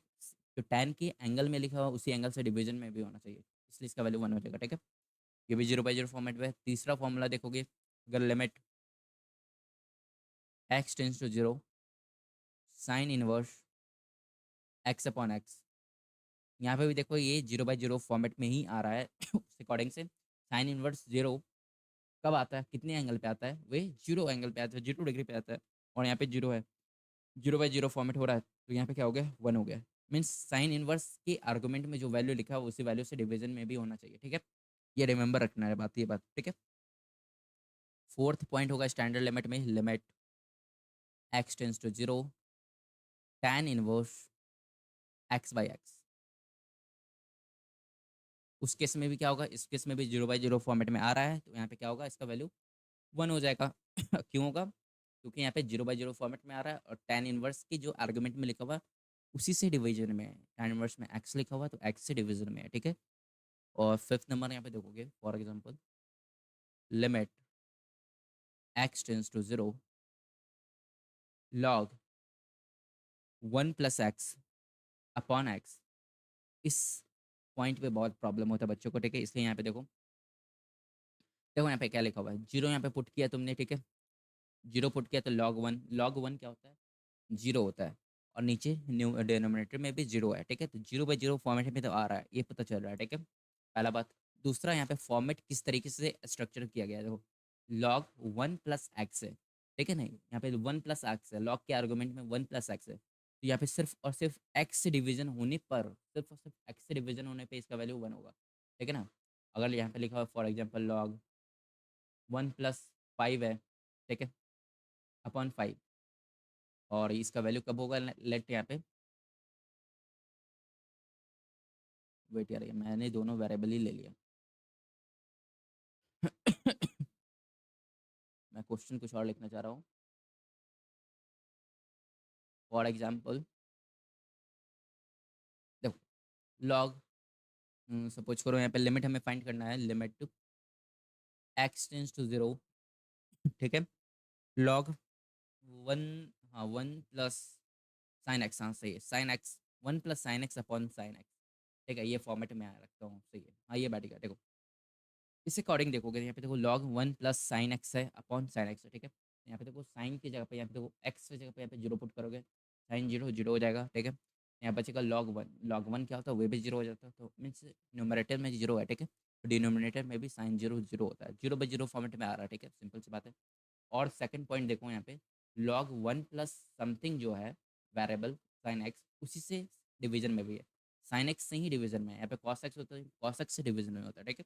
जो tan के एंगल में लिखा हुआ उसी एंगल से डिवीजन में भी होना चाहिए, इसलिए इसका वैल्यू 1 हो जाएगा, ठीक है। ये भी 0/0 फॉर्मेट में है। तीसरा फॉर्मूला देखोगे, अगर limit x tends to 0 sine inverse x upon x, यहाँ पे भी देखो ये 0/0 फॉर्मेट में ही आ रहा है उस अकॉर्डिंग से साइन इनवर्स 0 कब आता है, कितने एंगल पे आता है, वे 0 एंगल पे आता है, 0 डिग्री पे आता है, और यहाँ पे 0 है, 0/0 फॉर्मेट हो रहा है, तो यहाँ पे क्या हो गया, 1 हो गया। मीन्स साइन इनवर्स के आर्गुमेंट में जो वैल्यू लिखा है उसी वैल्यू से डिवीजन में भी होना चाहिए, ठीक है। ये रिमेंबर रखना है बात, ये बात, ठीक है। फोर्थ पॉइंट होगा स्टैंडर्ड लिमिट में, limit x tends to zero tan inverse x by x. उस केस में भी क्या होगा, इस केस में भी 0/0 फॉर्मेट में आ रहा है, तो यहाँ पे क्या होगा, इसका वैल्यू 1 हो जाएगा। क्यों होगा, क्योंकि यहाँ पे 0/0 फॉर्मेट में आ रहा है और tan इनवर्स की जो आर्गुमेंट में लिखा हुआ उसी से डिवीजन में है। tan इनवर्स में x लिखा हुआ तो x से डिवीजन में है, ठीक है। और फिफ्थ नंबर यहाँ पे देखोगे, for example limit x tends to zero log 1 + x upon x। इस पॉइंट पे बहुत प्रॉब्लम होता है बच्चों को, ठीक है। इसलिए यहाँ पे देखो, देखो यहाँ पे क्या लिखा हुआ है, जीरो यहाँ पे पुट किया तुमने, ठीक है। जीरो पुट किया तो log 1 क्या होता है, जीरो होता है। और नीचे न्यू डिनोमिनेटर में भी जीरो है, ठीक है। तो 0/0 फॉर्मेट में तो आ रहा है, ये पता चल रहा है, ठीक है, पहला बात। दूसरा, यहाँ पे फॉर्मेट किस तरीके से स्ट्रक्चर किया गया है, देखो log 1 + x है, ठीक है। नहीं, यहाँ पे 1 + x है, लॉग के आर्गुमेंट में 1 + x है, तो यहाँ पे सिर्फ और सिर्फ x से डिवीजन होने पर, सिर्फ और सिर्फ x से डिवीजन होने पे इसका वैल्यू 1 होगा, ठीक है ना। अगर यहाँ पे लिखा हुआ फॉर एग्जाम्पल log 1 + 5 है, ठीक है, अपॉन 5, और इसका वैल्यू कब होगा, लेट यहाँ पे वेट यार, मैंने दोनों वेरिएबल ही ले लिया। मैं क्वेश्चन कुछ और लिखना चाह रहा हूँ। फॉर एग्जाम्पल देखो, लॉग, सपोज करो यहाँ पे लिमिट हमें फाइंड करना है, limit x tends to zero, ठीक है, लॉग 1, हाँ 1 + sin x, हाँ सही है, sin x, 1 + sin x upon sin x, ठीक है। ये फॉर्मेट में आ रखता हूँ, सही है, हाँ ये बैठेगा। देखो इस अकॉर्डिंग देखोगे, यहाँ पे देखो log 1 + sin x है अपॉन sin x है, ठीक है। यहाँ पे देखो साइन की जगह पे, यहाँ पे देखो x की जगह पे यहाँ पे जीरो पुट करोगे, साइन जीरो जीरो हो जाएगा, ठीक है। यहाँ बचेगा log 1 क्या होता है, वे भी जीरो हो जाता है, तो मीन्स न्यूमरेटर में जीरो है, ठीक है। डिनोमिनेटर में भी साइन जीरो जीरो होता है, 0/0 फॉर्मेट में आ रहा है, ठीक है, सिंपल सी बात है। और सेकंड पॉइंट देखो यहाँ पे, log 1 + समथिंग जो है वेरिएबल साइन एक्स, उसी से डिवीजन में भी है, साइन एक्स से ही डिवीजन में है। यहाँ पे कॉस एक्स होता है, कॉस एक्स से डिवीजन में होता है, ठीक है।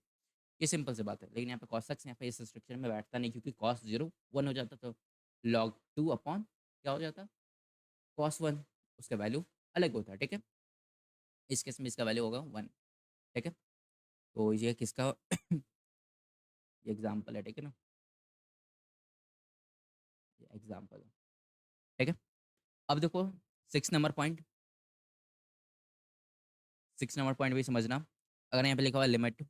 ये सिंपल सी बात है, लेकिन यहाँ पे कॉस एक्स यहाँ पे इस स्ट्रक्चर में बैठता नहीं, क्योंकि कॉस जीरो 1 हो जाता, तो log 2 अपॉन क्या हो जाता, cos 1, उसका वैल्यू अलग होता है, ठीक है। इस केस में इसका वैल्यू होगा 1, ठीक है। तो ये किसका एग्जाम्पल है, ठीक है ना, ये एग्जाम्पल है, ठीक है। अब देखो six number point, six number point भी समझना। अगर यहाँ पे लिखा हुआ लिमिट,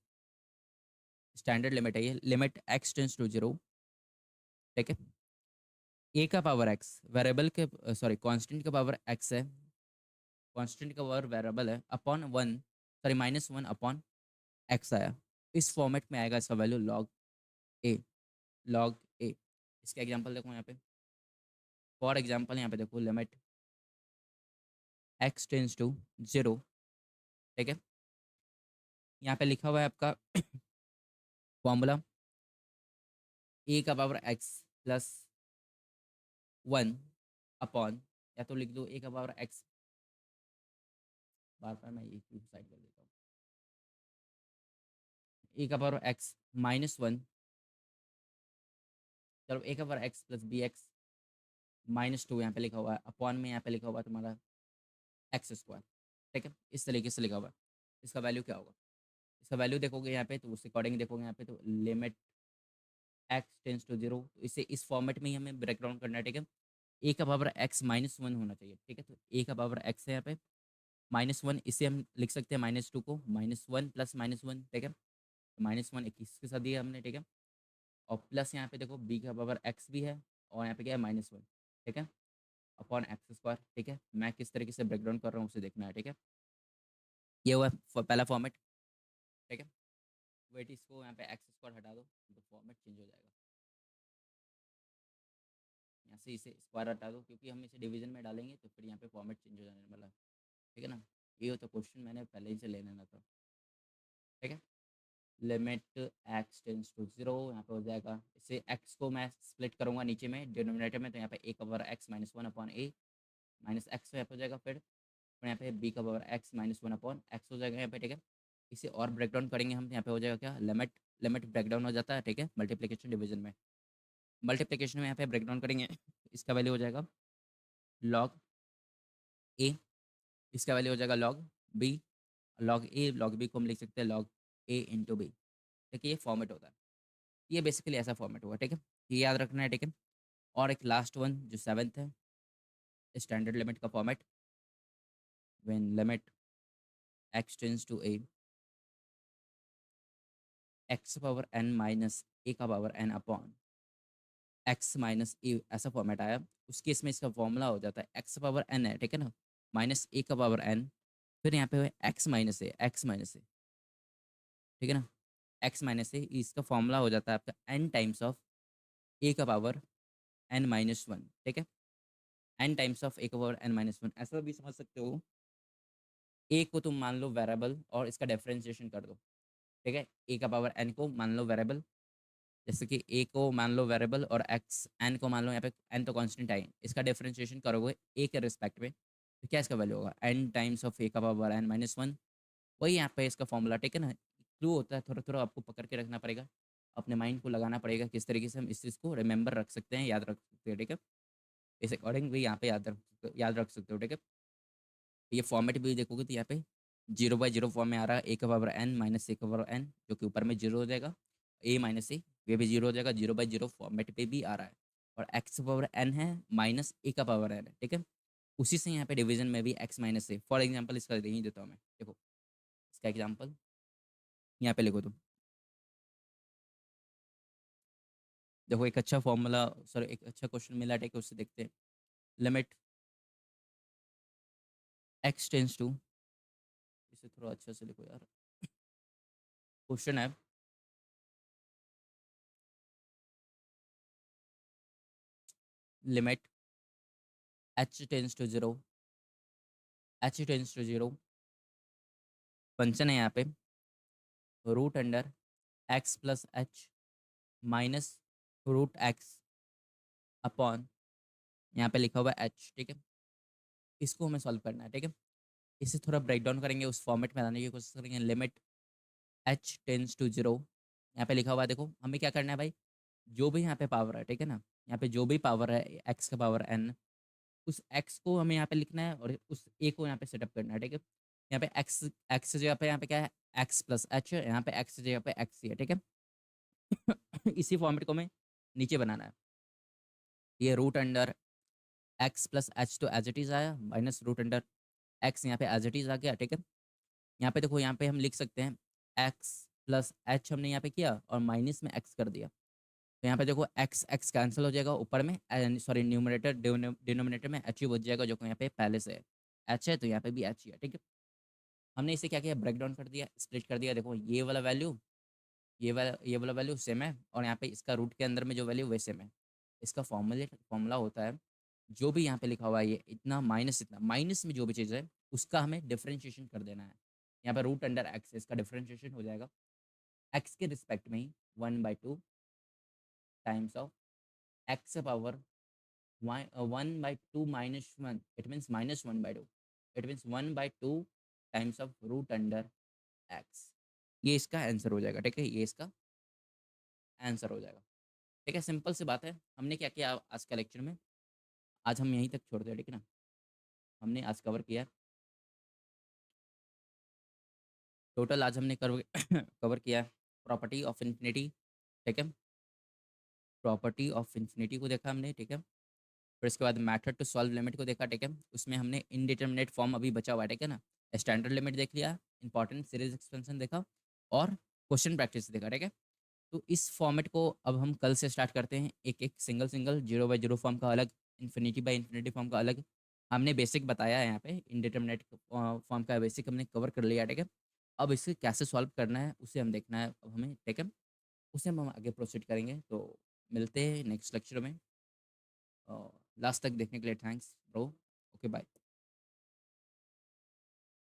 स्टैंडर्ड लिमिट है ये, limit x tends to zero, ठीक है, a का पावर x वेरिएबल के, सॉरी कांस्टेंट का पावर x है, कांस्टेंट का पावर वेरिएबल है, अपॉन 1, सॉरी -1 अपॉन x आया। इस फॉर्मेट में आएगा इसका वैल्यू ए, लॉग ए। इसका एग्जांपल देखो यहाँ पे, फॉर एग्जांपल यहाँ पे देखो limit x tends to zero, ठीक है। यहाँ पे लिखा हुआ है आपका फॉर्मूला a का पावर x प्लस 1 अपॉन, या तो लिख दो a का पावर x, बार बार मैं एक ही साइड कर देता हूँ, a का पावर x -1, चलो a का पावर x प्लस bx -2 यहाँ पे लिखा हुआ है, अपॉन में यहाँ पे लिखा हुआ है तुम्हारा x², ठीक है। इस तरीके से लिखा हुआ है। इसका वैल्यू क्या होगा, इसका वैल्यू देखोगे यहाँ पे, तो उस अकॉर्डिंग देखोगे यहाँ पे, तो limit x tends to zero, तो इसे इस फॉर्मेट में ही हमें ब्रेक डाउन करना है, ठीक है। a का पावर x -1 होना चाहिए, ठीक है। तो a का पावर x है यहाँ पे -1, इसे हम लिख सकते हैं -2 को, -1 + -1, ठीक है। -1 21 के साथ दिया हमने, ठीक है। और प्लस यहाँ पे देखो b का पावर x भी है, और यहाँ पे क्या है -1, ठीक है, अपॉन x², ठीक है। मैं किस तरीके से ब्रेक डाउन कर रहा हूँ उसे देखना है, ठीक है। ये हुआ पहला फॉर्मेट, ठीक है। वेट, इसको यहाँ पे x² हटा दो, तो फॉर्मेट चेंज हो जाएगा। यहाँ से इसे स्क्वायर हटा दो, क्योंकि हम इसे डिवीजन में डालेंगे तो फिर यहाँ पे फॉर्मेट चेंज हो जाने वाला है, ठीक है ना। ये होता क्वेश्चन, मैंने पहले ही से ले लेना था, ठीक है। Limit x tends to zero, यहाँ पे हो जाएगा, इसे x को मैं स्प्लिट करूँगा नीचे में डिनोमिनेटर में, तो यहाँ पे a का power x -1 upon a minus x हो जाएगा फिर और यहाँ पे बी का power x minus one upon x हो जाएगा यहाँ पे, ठीक है। इसे और ब्रेक डाउन करेंगे हम, यहाँ पे हो जाएगा क्या, लिमिट, लिमिट ब्रेक डाउन हो जाता है, ठीक है, मल्टीप्लिकेशन डिवीजन में। मल्टीप्लिकेशन में यहाँ पे ब्रेक डाउन करेंगे इसका वैल्यू हो जाएगा लॉग ए, इसका वैल्यू हो जाएगा लॉग बी, लॉग ए लॉग बी को हम लिख सकते हैं लॉग ए इंटू बी, ठीक है। ये फॉर्मेट होता है, ये बेसिकली ऐसा फॉर्मेट हुआ, ठीक है। ये याद रखना है, ठीक है। और एक लास्ट वन जो सेवन्थ है, स्टैंडर्ड लिमिट का format, when limit x tends to a, x power n minus a का power n upon x minus a, ऐसा फॉर्मेट आया। उस केस में इसका फॉर्मूला हो जाता है एक्स पावर एन है, ठीक है ना, माइनस ए का पावर एन, फिर यहाँ पे एक्स माइनस ए, एक्स माइनस ए, ठीक है ना, एक्स माइनस ए, इसका फॉर्मूला हो जाता है आपका एन टाइम्स ऑफ ए का पावर एन माइनस वन, ठीक है। एन टाइम्स ऑफ ए का पावर एन माइनस वन, ऐसा भी समझ सकते हो। ए को तुम मान लो वेरिएबल और इसका डिफरेंशिएशन कर दो, ठीक है। ए का पावर एन को मान लो वेरिएबल, जैसे कि ए को मान लो वेरिएबल और एक्स एन को मान लो, यहाँ पे एन तो कांस्टेंट है, इसका डिफरेंशिएशन करोगे ए के रिस्पेक्ट में, तो क्या इसका वैल्यू होगा, एन टाइम्स ऑफ ए का पावर एन माइनस वन। वही यहाँ पे इसका फॉर्मूला, ठीक है ना। क्लू होता है, थोड़ा थोड़ा आपको पकड़ के रखना पड़ेगा, अपने माइंड को लगाना पड़ेगा, किस तरीके से हम इस चीज़ को रिमेंबर रख सकते हैं, याद रख सकते हैं, ठीक है। इस अकॉर्डिंग भी यहाँ पे याद रख सकते हो, ठीक है। ये फॉर्मेट भी देखोगे तो यहाँ पे 0/0 फॉर्म में आ रहा है, ए का पावर एन माइनस ए का पावर एन, जो कि ऊपर में जीरो हो जाएगा, ए माइनस ए, ये भी जीरो हो जाएगा, 0/0 फॉर्मेट पे भी आ रहा है। और एक्स पावर एन है माइनस ए का पावर एन है, ठीक है। उसी से यहाँ पे डिवीजन में भी x minus A, for example इसका नहीं देता हूँ मैं, देखो इसका एग्जाम्पल यहाँ पे लिखो तुम, देखो एक अच्छा फॉर्मूला, सॉरी एक अच्छा क्वेश्चन मिला, ठीक है, उससे देखते हैं। लिमिट एक्स टेंस टू, इसे थोड़ा अच्छे से लिखो यार, क्वेश्चन है limit h tends to zero, h tends to zero, function है यहाँ पे root under x plus h minus root x upon, यहाँ पे लिखा हुआ है एच, ठीक है। इसको हमें सॉल्व करना है, ठीक है। इसे थोड़ा ब्रेक डाउन करेंगे, उस फॉर्मेट में लाने की कोशिश करेंगे। Limit h tends to zero, यहाँ पे लिखा हुआ है, देखो हमें क्या करना है भाई, जो भी यहाँ पे पावर है, ठीक है ना, यहाँ पे जो भी पावर है एक्स का पावर एन, उस एक्स को हमें यहाँ पे लिखना है और उस ए को यहाँ पे सेटअप करना है, ठीक है। यहाँ पे एक्स, एक्स जगह पे यहाँ पे क्या है, एक्स प्लस एच है, यहाँ पे एक्स जगह पे एक्स ही है, ठीक है। इसी फॉर्मेट को हमें नीचे बनाना है। ये root under x plus h तो एज इट इज़ आया, माइनस रूट अंडर एक्स यहाँ पे एज इट इज़ आ गया, ठीक है। यहाँ पे देखो, यहाँ पे हम लिख सकते हैं एक्स प्लस एच, हमने यहाँ पे किया और माइनस में एक्स कर दिया, तो यहाँ पे देखो एक्स एक्स कैंसिल हो जाएगा, ऊपर में सॉरी न्यूमरेटर डिनोमिनेटर में एच ही बच जाएगा, जो कि यहाँ पे पहले से है एच है, तो यहाँ पे भी एच ही है, ठीक है। हमने इसे क्या किया, ब्रेक डाउन कर दिया, स्प्लिट कर दिया, देखो ये वाला वैल्यू सेम है, और यहाँ पे इसका रूट के अंदर में जो वैल्यू वही सेम है। इसका फॉर्मूला होता है, जो भी यहाँ पे लिखा हुआ है ये इतना माइनस इतना, माइनस में जो भी चीज़ है उसका हमें डिफरेंशिएशन कर देना है। यहाँ पे रूट अंडर एक्स, इसका डिफरेंशिएशन हो जाएगा एक्स के रिस्पेक्ट में ही 1/2 times of x power 1/2 minus one, it means -1/2, it means 1/2 times of root under x. ये इसका आंसर हो जाएगा, ठीक है, ये इसका आंसर हो जाएगा, ठीक है। सिंपल सी बात है। हमने क्या किया आज का लेक्चर में, आज हम यहीं तक छोड़ते हैं, ठीक है ना। हमने आज कवर किया, टोटल आज हमने कवर कवर किया प्रॉपर्टी ऑफ इन्फिनिटी, ठीक है। प्रॉपर्टी ऑफ इन्फिनिटी को देखा हमने, ठीक है। फिर इसके बाद मेथड टू सॉल्व लिमिट को देखा, ठीक है। उसमें हमने इनडिटर्मिनेट फॉर्म अभी बचा हुआ है, ठीक है ना। स्टैंडर्ड लिमिट देख लिया, इंपॉर्टेंट सीरीज एक्सपेंशन देखा, और क्वेश्चन प्रैक्टिस देखा, ठीक है। तो इस फॉर्मेट को अब हम कल से स्टार्ट करते हैं, एक एक सिंगल सिंगल, 0/0 फॉर्म का अलग, इन्फिनिटी बाय इन्फिनिटी फॉर्म का अलग। हमने बेसिक बताया है यहाँ पे, इनडिटर्मिनेट फॉर्म का बेसिक हमने कवर कर लिया, ठीक है। अब इसे कैसे सॉल्व करना है उसे हम देखना है अब हमें, ठीक है। उसे हम आगे प्रोसीड करेंगे, तो मिलते हैं नेक्स्ट लेक्चर में। लास्ट तक देखने के लिए थैंक्स ब्रो, ओके बाय।